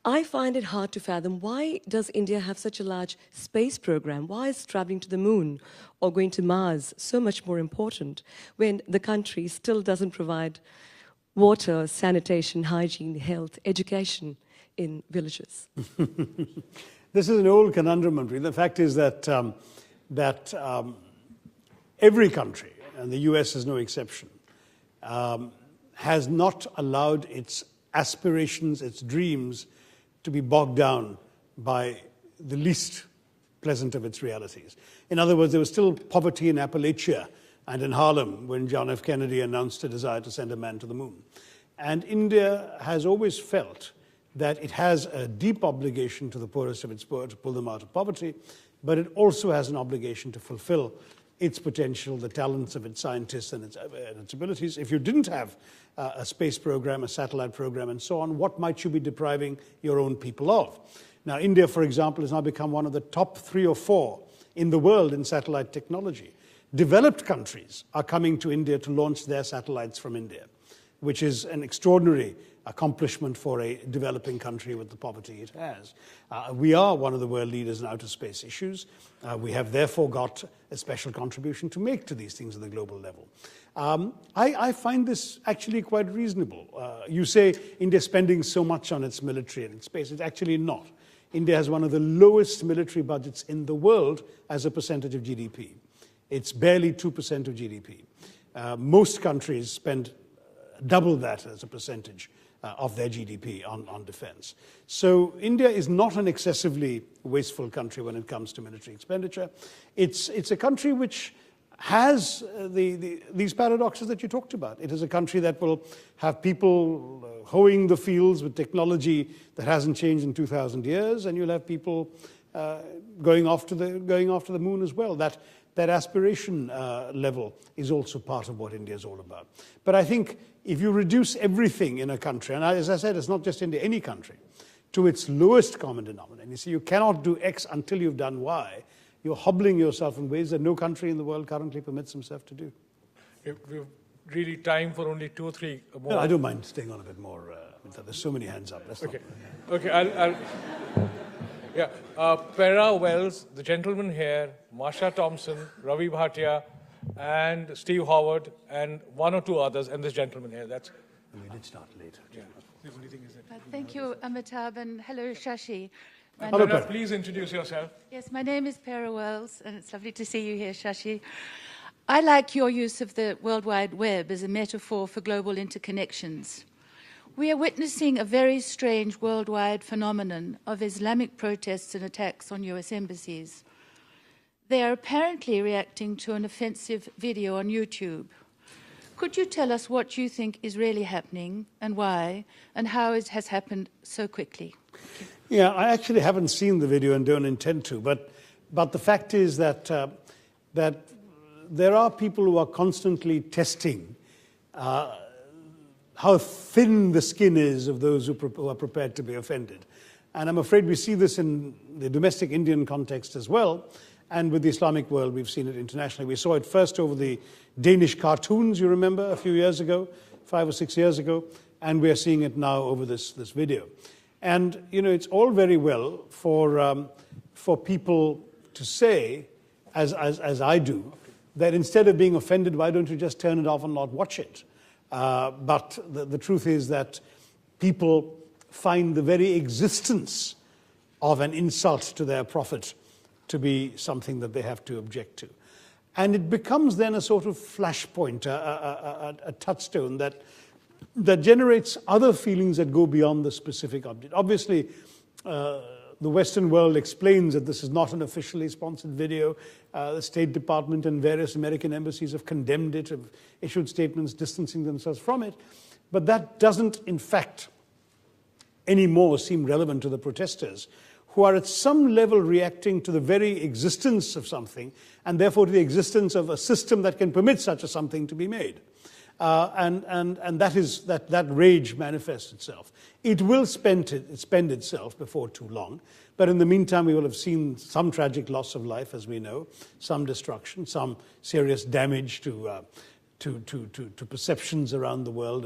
I find it hard to fathom, why does India have such a large space program? Why is traveling to the moon or going to Mars so much more important when the country still doesn't provide water, sanitation, hygiene, health, education in villages? This is an old conundrum, Mantri. The fact is that, every country, and the US is no exception, has not allowed its aspirations, its dreams, to be bogged down by the least pleasant of its realities. In other words, there was still poverty in Appalachia and in Harlem when John F. Kennedy announced a desire to send a man to the moon. And India has always felt that it has a deep obligation to the poorest of its poor to pull them out of poverty, but it also has an obligation to fulfill its potential, the talents of its scientists and its abilities. If you didn't have a space program, a satellite program, and so on, what might you be depriving your own people of? Now, India, for example, has now become one of the top 3 or 4 in the world in satellite technology. Developed countries are coming to India to launch their satellites from India, which is an extraordinary accomplishment for a developing country with the poverty it has. We are one of the world leaders in outer space issues. We have therefore got a special contribution to make to these things at the global level. I find this actually quite reasonable. You say India is spending so much on its military and its space. It's actually not. India has one of the lowest military budgets in the world as a percentage of GDP. It's barely 2% of GDP. Most countries spend double that as a percentage of their GDP on defense. So India is not an excessively wasteful country when it comes to military expenditure. It's a country which has these paradoxes that you talked about. It is a country that will have people hoeing the fields with technology that hasn't changed in 2,000 years, and you'll have people going after the moon as well. That aspiration level is also part of what India is all about. But I think if you reduce everything in a country, and as I said, it's not just India, any country, to its lowest common denominator, you see, you cannot do X until you've done Y, you're hobbling yourself in ways that no country in the world currently permits himself to do. We've really time for only 2 or 3 more. No, I don't mind staying on a bit more. There's so many hands up. Okay, I'll yeah, Para Wells, the gentleman here, Masha Thompson, Ravi Bhatia, and Steve Howard, and 1 or 2 others, and this gentleman here. That's. And we did start later. Yeah. The only thing is that Thank you, Amitabh, and hello, Shashi. Hello, please introduce yourself. Yes, my name is Para Wells, and it's lovely to see you here, Shashi. I like your use of the World Wide Web as a metaphor for global interconnections. We are witnessing a very strange worldwide phenomenon of Islamic protests and attacks on US embassies. They are apparently reacting to an offensive video on YouTube. Could you tell us what you think is really happening and why, and how it has happened so quickly? Yeah, I actually haven't seen the video and don't intend to, but the fact is that there are people who are constantly testing how thin the skin is of those who are prepared to be offended. And I'm afraid we see this in the domestic Indian context as well, and with the Islamic world we've seen it internationally. We saw it first over the Danish cartoons, you remember, a few years ago, 5 or 6 years ago, and we're seeing it now over this video. And, you know, it's all very well for people to say, as I do, that instead of being offended, why don't you just turn it off and not watch it? But the truth is that people find the very existence of an insult to their prophet to be something that they have to object to. And it becomes then a sort of flashpoint, a touchstone that generates other feelings that go beyond the specific object. Obviously, the Western world explains that this is not an officially sponsored video. The State Department and various American embassies have condemned it, have issued statements distancing themselves from it. But that doesn't, in fact, anymore seem relevant to the protesters, who are at some level reacting to the very existence of something, and therefore to the existence of a system that can permit such a something to be made. And that rage manifests itself. It will spend itself before too long, but in the meantime we will have seen some tragic loss of life, as we know, some destruction, some serious damage to perceptions around the world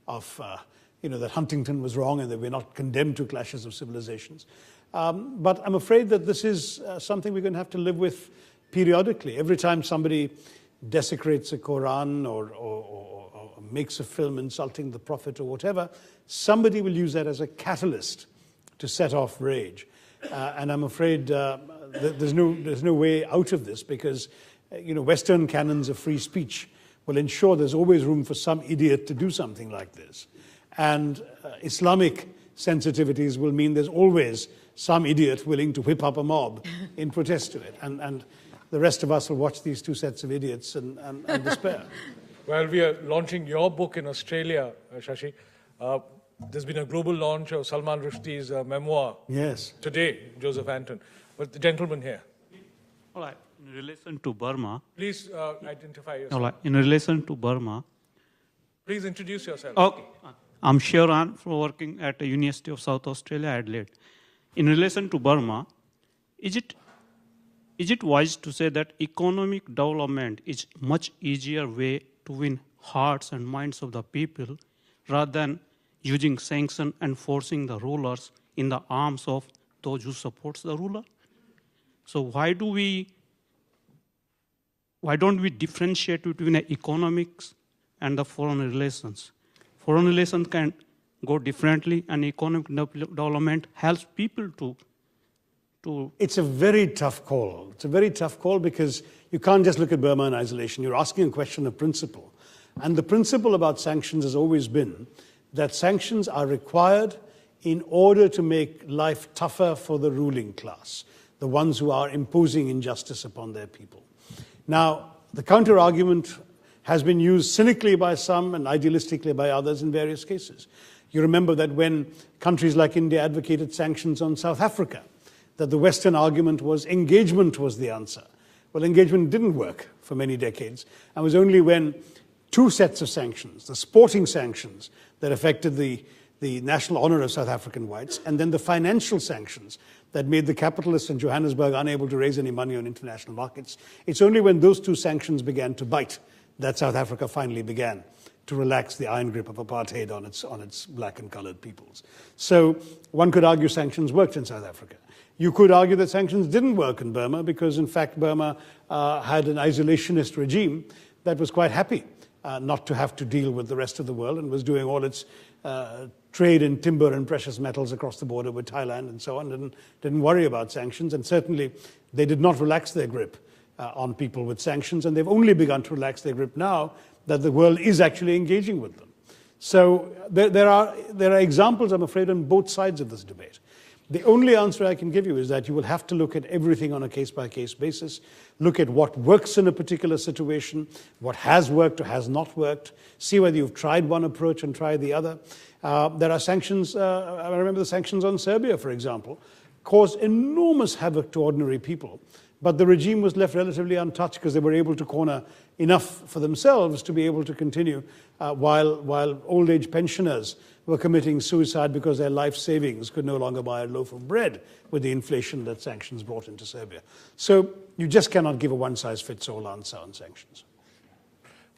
that Huntington was wrong and that we're not condemned to clashes of civilizations. But I'm afraid that this is something we're going to have to live with periodically. Every time somebody desecrates a Quran or makes a film insulting the Prophet or whatever, somebody will use that as a catalyst to set off rage. And I'm afraid there's no way out of this, because Western canons of free speech will ensure there's always room for some idiot to do something like this. And Islamic sensitivities will mean there's always some idiot willing to whip up a mob in protest to it. And the rest of us will watch these two sets of idiots and despair. Well, we are launching your book in Australia, Shashi. There's been a global launch of Salman Rushdie's memoir. Yes. Today, Joseph Anton. But the gentleman here. All right. In relation to Burma. Please identify yourself. All right. In relation to Burma. Please introduce yourself. Okay. I'm Sharon, working at the University of South Australia, Adelaide. In relation to Burma, is it wise to say that economic development is much easier way to win hearts and minds of the people rather than using sanction and forcing the rulers in the arms of those who supports the ruler? So why don't we differentiate between economics and the foreign relations? Foreign relations can go differently, and economic development helps people to. It's a very tough call. It's a very tough call because you can't just look at Burma in isolation. You're asking a question of principle. And the principle about sanctions has always been that sanctions are required in order to make life tougher for the ruling class, the ones who are imposing injustice upon their people. Now, the counter-argument has been used cynically by some and idealistically by others in various cases. You remember that when countries like India advocated sanctions on South Africa, that the Western argument was engagement was the answer. Well, engagement didn't work for many decades, and it was only when two sets of sanctions, the sporting sanctions that affected the national honor of South African whites, and then the financial sanctions that made the capitalists in Johannesburg unable to raise any money on international markets. It's only when those two sanctions began to bite that South Africa finally began to relax the iron grip of apartheid on its black and colored peoples. So one could argue sanctions worked in South Africa. You could argue that sanctions didn't work in Burma because, in fact, Burma had an isolationist regime that was quite happy not to have to deal with the rest of the world and was doing all its trade in timber and precious metals across the border with Thailand and so on, and didn't worry about sanctions. And certainly they did not relax their grip on people with sanctions, and they've only begun to relax their grip now that the world is actually engaging with them. So there are examples, I'm afraid, on both sides of this debate. The only answer I can give you is that you will have to look at everything on a case-by-case basis, look at what works in a particular situation, what has worked or has not worked, see whether you've tried one approach and tried the other. There are sanctions, I remember the sanctions on Serbia, for example, caused enormous havoc to ordinary people, but the regime was left relatively untouched because they were able to corner enough for themselves to be able to continue while old-age pensioners were committing suicide because their life savings could no longer buy a loaf of bread with the inflation that sanctions brought into Serbia. So you just cannot give a one-size-fits-all answer on sanctions.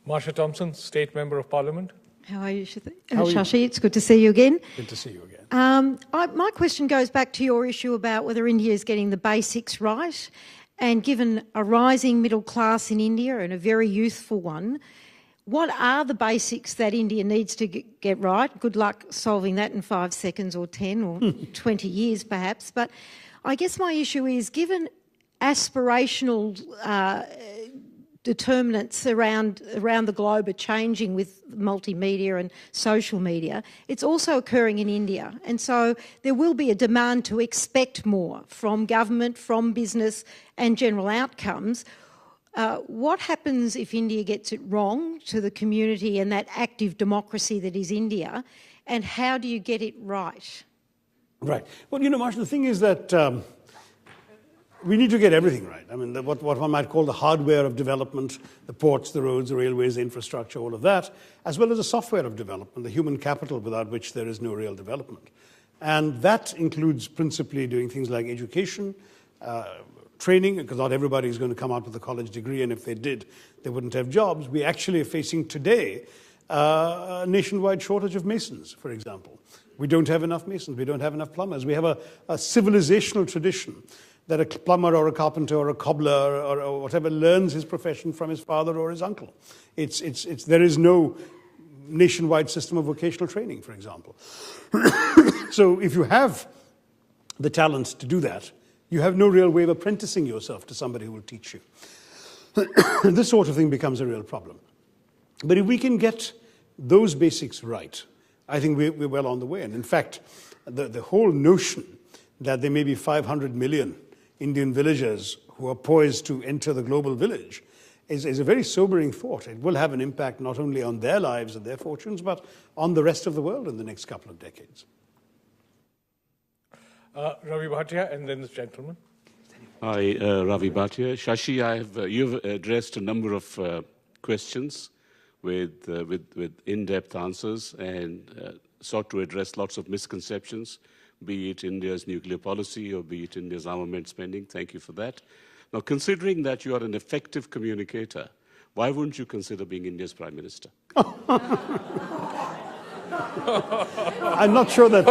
Marsha Thompson, State Member of Parliament. How are you, Shashi? It's good to see you again. Good to see you again. My question goes back to your issue about whether India is getting the basics right. And given a rising middle class in India and a very youthful one, what are the basics that India needs to get right? Good luck solving that in 5 seconds or 10 or 20 years perhaps. But I guess my issue is, given aspirational determinants around the globe are changing with multimedia and social media, it's also occurring in India. And so there will be a demand to expect more from government, from business and general outcomes. What happens if India gets it wrong to the community and that active democracy that is India, and how do you get it right? Right. Well, Marsha, the thing is that We need to get everything right. I mean, what one might call the hardware of development, the ports, the roads, the railways, the infrastructure, all of that, as well as the software of development, the human capital without which there is no real development. And that includes principally doing things like education, training, because not everybody is going to come out with a college degree, and if they did, they wouldn't have jobs. We actually are facing today a nationwide shortage of masons, for example. We don't have enough masons. We don't have enough plumbers. We have a civilizational tradition that a plumber or a carpenter or a cobbler or whatever learns his profession from his father or his uncle. There is no nationwide system of vocational training, for example. So if you have the talent to do that, you have no real way of apprenticing yourself to somebody who will teach you. This sort of thing becomes a real problem. But if we can get those basics right, I think we're well on the way. And in fact, the whole notion that there may be 500 million Indian villagers who are poised to enter the global village is a very sobering thought. It will have an impact not only on their lives and their fortunes, but on the rest of the world in the next couple of decades. Ravi Bhatia, and then this gentleman. Hi, Ravi Bhatia. Shashi, you've addressed a number of questions with in-depth answers and sought to address lots of misconceptions, be it India's nuclear policy or be it India's armament spending. Thank you for that. Now, considering that you are an effective communicator, why wouldn't you consider being India's Prime Minister? I'm not sure that...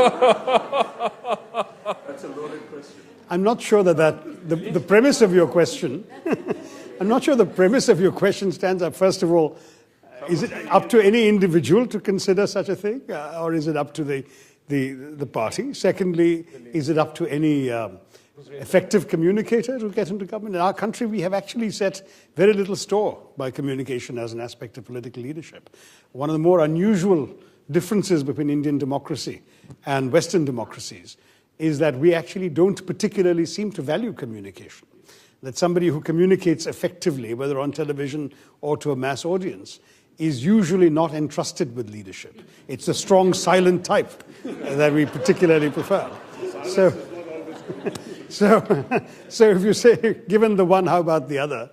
That's a loaded question. I'm not sure that the premise of your question... I'm not sure the premise of your question stands up. First of all, is it up to any individual to consider such a thing? Or is it up to the party? Secondly, is it up to any effective communicator to get into government? In our country, we have actually set very little store by communication as an aspect of political leadership. One of the more unusual differences between Indian democracy and Western democracies is that we actually don't particularly seem to value communication. That somebody who communicates effectively, whether on television or to a mass audience, is usually not entrusted with leadership. It's the strong, silent type that we particularly prefer. So if you say, given the one, how about the other?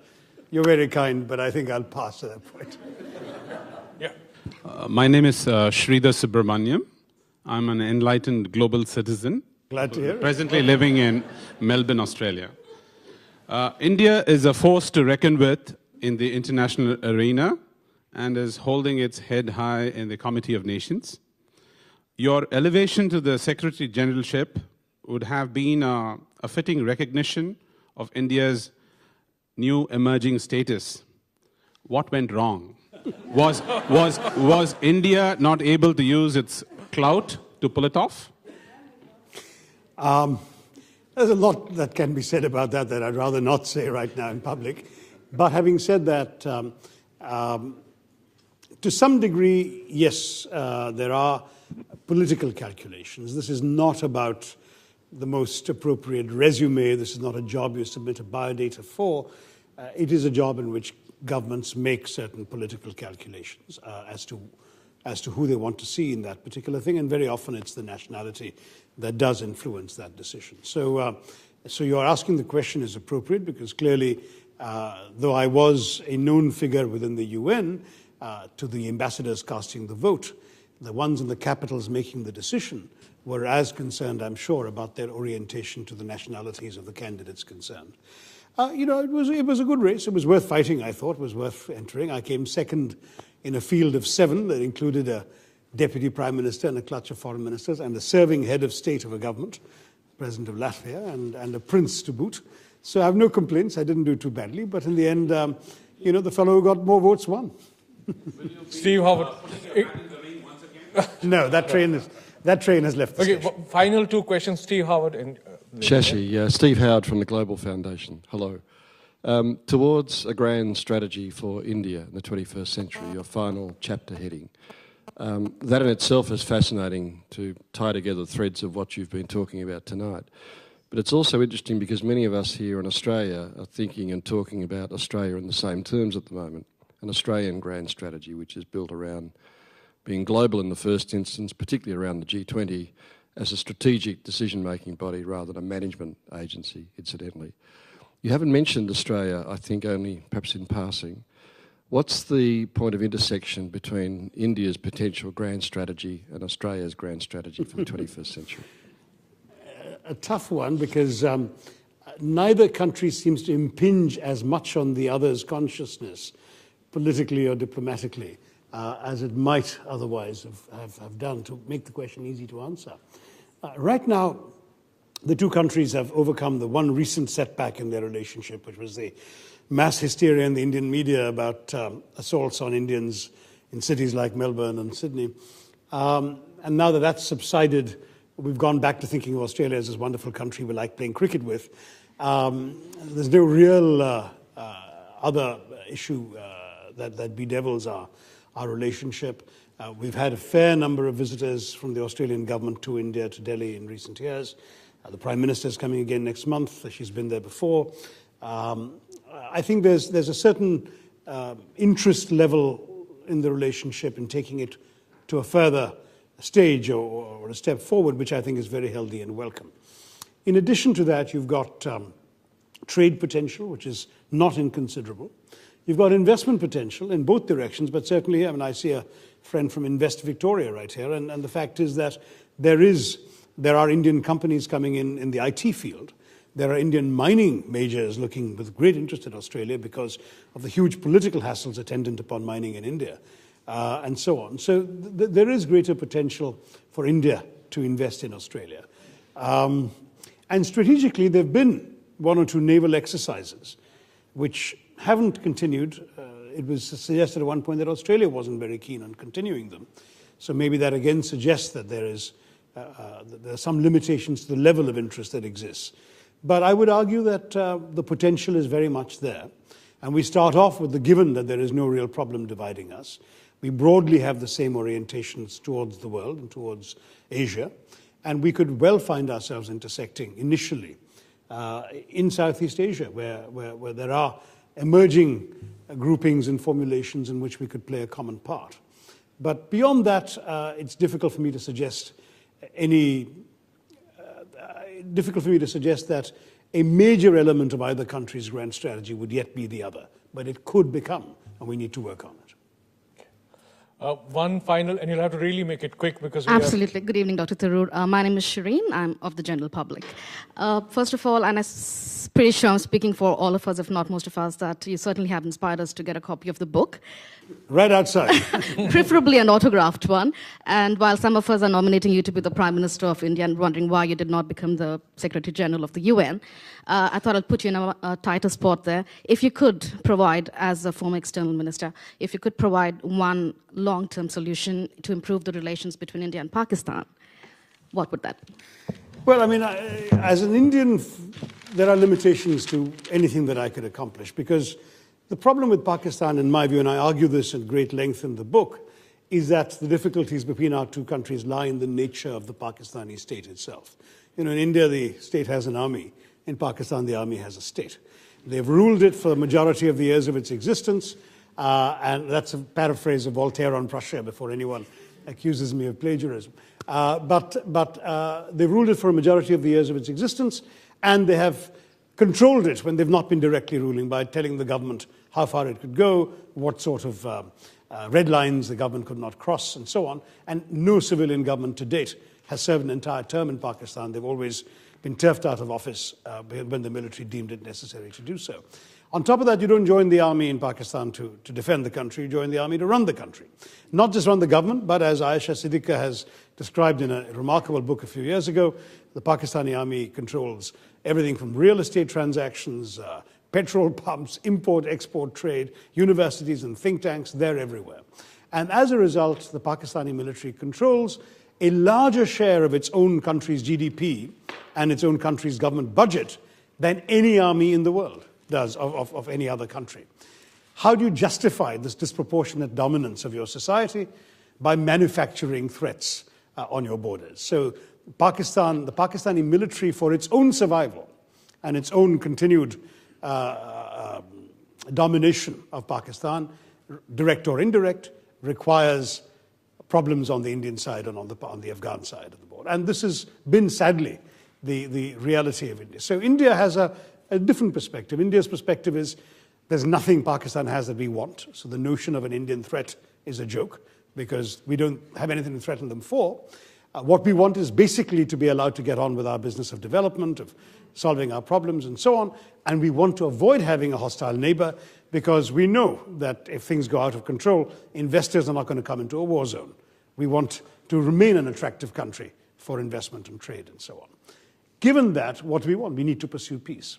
You're very kind, but I think I'll pass to that point. Yeah. My name is Sridhar Subramaniam. I'm an enlightened global citizen. Glad to hear it. Presently living in Melbourne, Australia. India is a force to reckon with in the international arena and is holding its head high in the Committee of Nations. Your elevation to the Secretary Generalship would have been a fitting recognition of India's new emerging status. What went wrong? Was India not able to use its clout to pull it off? There's a lot that can be said about that I'd rather not say right now in public. But having said that, to some degree, yes, there are political calculations. This is not about the most appropriate resume. This is not a job you submit a biodata for. It is a job in which governments make certain political calculations as to who they want to see in that particular thing, and very often it's the nationality that does influence that decision. So you're asking the question is appropriate because clearly, though I was a known figure within the UN, to the ambassadors casting the vote, the ones in the capitals making the decision were as concerned, I'm sure, about their orientation to the nationalities of the candidates concerned. It was a good race. It was worth fighting, I thought. It was worth entering. I came second in a field of 7 that included a deputy prime minister and a clutch of foreign ministers and a serving head of state of a government, president of Latvia, and a prince to boot. So I have no complaints. I didn't do too badly. But in the end, the fellow who got more votes won. Steve Howard. No, that train has left the station. Final 2 questions. Steve Howard and... Shashi, Steve Howard from the Global Foundation. Hello. Towards a grand strategy for India in the 21st century, your final chapter heading. That in itself is fascinating to tie together the threads of what you've been talking about tonight. But it's also interesting because many of us here in Australia are thinking and talking about Australia in the same terms at the moment. An Australian grand strategy which is built around being global in the first instance, particularly around the G20, as a strategic decision-making body rather than a management agency, incidentally. You haven't mentioned Australia, I think, only perhaps in passing. What's the point of intersection between India's potential grand strategy and Australia's grand strategy for the 21st century? A tough one, because neither country seems to impinge as much on the other's consciousness, politically or diplomatically, as it might otherwise have done, to make the question easy to answer. Right now, the two countries have overcome the one recent setback in their relationship, which was the mass hysteria in the Indian media about assaults on Indians in cities like Melbourne and Sydney. And now that that's subsided, we've gone back to thinking of Australia as this wonderful country we like playing cricket with. There's no real other issue that bedevils our relationship. We've had a fair number of visitors from the Australian government to India, to Delhi in recent years. The Prime Minister is coming again next month. She's been there before. I think there's a certain interest level in the relationship in taking it to a further stage or a step forward, which I think is very healthy and welcome. In addition to that, you've got trade potential, which is not inconsiderable. You've got investment potential in both directions, but certainly, I mean, I see a friend from Invest Victoria right here, and the fact is that there are Indian companies coming in the IT field. There are Indian mining majors looking with great interest at Australia because of the huge political hassles attendant upon mining in India, and so on. So there is greater potential for India to invest in Australia. And strategically, there have been one or two naval exercises which haven't continued. It was suggested at one point that Australia wasn't very keen on continuing them. So maybe that again suggests that there are some limitations to the level of interest that exists. But I would argue that the potential is very much there. And we start off with the given that there is no real problem dividing us. We broadly have the same orientations towards the world and towards Asia. And we could well find ourselves intersecting initially in Southeast Asia, where there are emerging groupings and formulations in which we could play a common part. But beyond that, it's difficult for me to suggest that a major element of either country's grand strategy would yet be the other. But it could become, and we need to work on it. One final, and you'll have to really make it quick because we Absolutely. Good evening, Dr. Tharoor. My name is Shireen. I'm of the general public. First of all, and I'm pretty sure I'm speaking for all of us, if not most of us, that you certainly have inspired us to get a copy of the book. Right outside. Preferably an autographed one. And while some of us are nominating you to be the Prime Minister of India and wondering why you did not become the Secretary General of the UN, I thought I'd put you in a tighter spot there. If you could provide, as a former external minister, if you could provide one long-term solution to improve the relations between India and Pakistan, what would that be? Well, I mean, as an Indian, there are limitations to anything that I could accomplish, because the problem with Pakistan, in my view, and I argue this at great length in the book, is that the difficulties between our two countries lie in the nature of the Pakistani state itself. You know, in India, the state has an army. In Pakistan, the army has a state. They've ruled it for the majority of the years of its existence, and that's a paraphrase of Voltaire on Prussia before anyone accuses me of plagiarism. But they've ruled it for a majority of the years of its existence, and they have controlled it when they've not been directly ruling by telling the government how far it could go, what sort of red lines the government could not cross, and so on. And no civilian government to date has served an entire term in Pakistan. They've always been turfed out of office when the military deemed it necessary to do so. On top of that, you don't join the army in Pakistan to defend the country, you join the army to run the country. Not just run the government, but as Ayesha Siddiqui has described in a remarkable book a few years ago, the Pakistani army controls everything from real estate transactions, petrol pumps, import-export trade, universities and think tanks, they're everywhere. And as a result, the Pakistani military controls a larger share of its own country's GDP and its own country's government budget than any army in the world does of any other country. How do you justify this disproportionate dominance of your society? By manufacturing threats on your borders. So the Pakistani military, for its own survival and its own continued domination of Pakistan, direct or indirect, requires problems on the Indian side and on the Afghan side of the border. And this has been, sadly, the reality of India. So India has a a different perspective. India's perspective is there's nothing Pakistan has that we want. So the notion of an Indian threat is a joke because we don't have anything to threaten them for. What we want is basically to be allowed to get on with our business of development, of solving our problems and so on. And we want to avoid having a hostile neighbor because we know that if things go out of control, investors are not going to come into a war zone. We want to remain an attractive country for investment and trade and so on. Given that, what do we want? We need to pursue peace.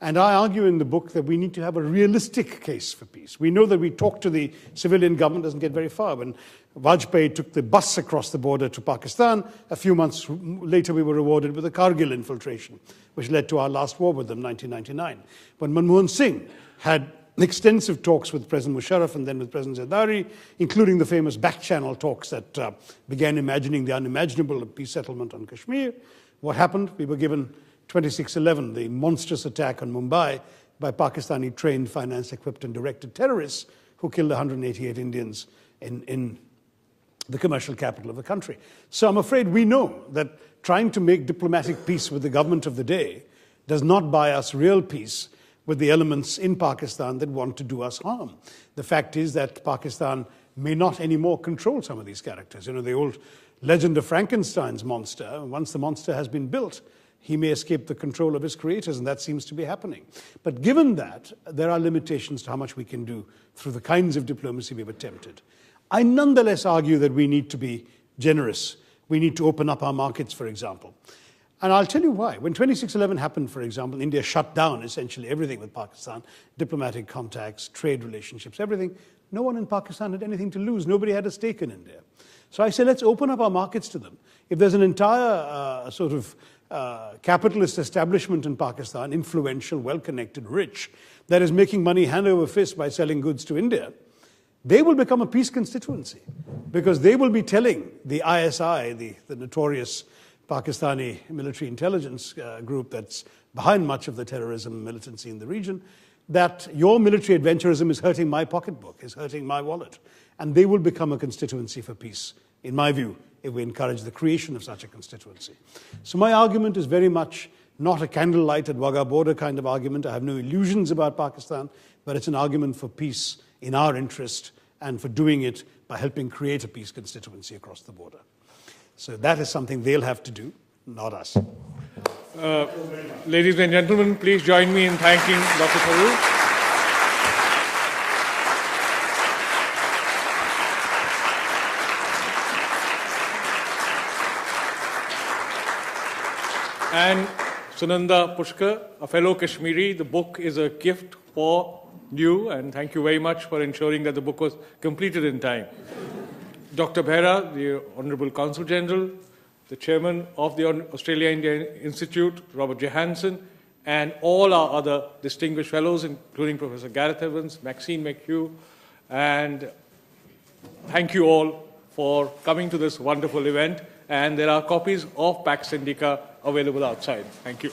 And I argue in the book that we need to have a realistic case for peace. We know that we talk to the civilian government doesn't get very far. When Vajpayee took the bus across the border to Pakistan, a few months later we were rewarded with a Kargil infiltration, which led to our last war with them, 1999. When Manmohan Singh had extensive talks with President Musharraf and then with President Zardari, including the famous back-channel talks that began imagining the unimaginable, a peace settlement on Kashmir, what happened? We were given 26/11, the monstrous attack on Mumbai by Pakistani trained, financed, equipped and directed terrorists who killed 188 Indians in the commercial capital of the country. So I'm afraid we know that trying to make diplomatic peace with the government of the day does not buy us real peace with the elements in Pakistan that want to do us harm. The fact is that Pakistan may not anymore control some of these characters. You know, the old legend of Frankenstein's monster, once the monster has been built, he may escape the control of his creators, and that seems to be happening. But given that, there are limitations to how much we can do through the kinds of diplomacy we've attempted. I nonetheless argue that we need to be generous. We need to open up our markets, for example. And I'll tell you why. When 26/11 happened, for example, India shut down essentially everything with Pakistan, diplomatic contacts, trade relationships, everything. No one in Pakistan had anything to lose. Nobody had a stake in India. So I say, let's open up our markets to them. If there's an entire capitalist establishment in Pakistan, influential, well-connected, rich, that is making money hand over fist by selling goods to India, they will become a peace constituency because they will be telling the ISI, the notorious Pakistani military intelligence group that's behind much of the terrorism and militancy in the region, that your military adventurism is hurting my pocketbook, is hurting my wallet. And they will become a constituency for peace, in my view, if we encourage the creation of such a constituency. So my argument is very much not a candlelight at Wagah border kind of argument. I have no illusions about Pakistan, but it's an argument for peace in our interest and for doing it by helping create a peace constituency across the border. So that is something they'll have to do, not us. Ladies and gentlemen, please join me in thanking Dr. Tharoor. And Sunanda Pushkar, a fellow Kashmiri. The book is a gift for you, and thank you very much for ensuring that the book was completed in time. Dr. Behra, the Honorable Consul General, the Chairman of the Australia-India Institute, Robert Johanson, and all our other distinguished fellows, including Professor Gareth Evans, Maxine McHugh, and thank you all for coming to this wonderful event. And there are copies of Pax Indica available outside. Thank you.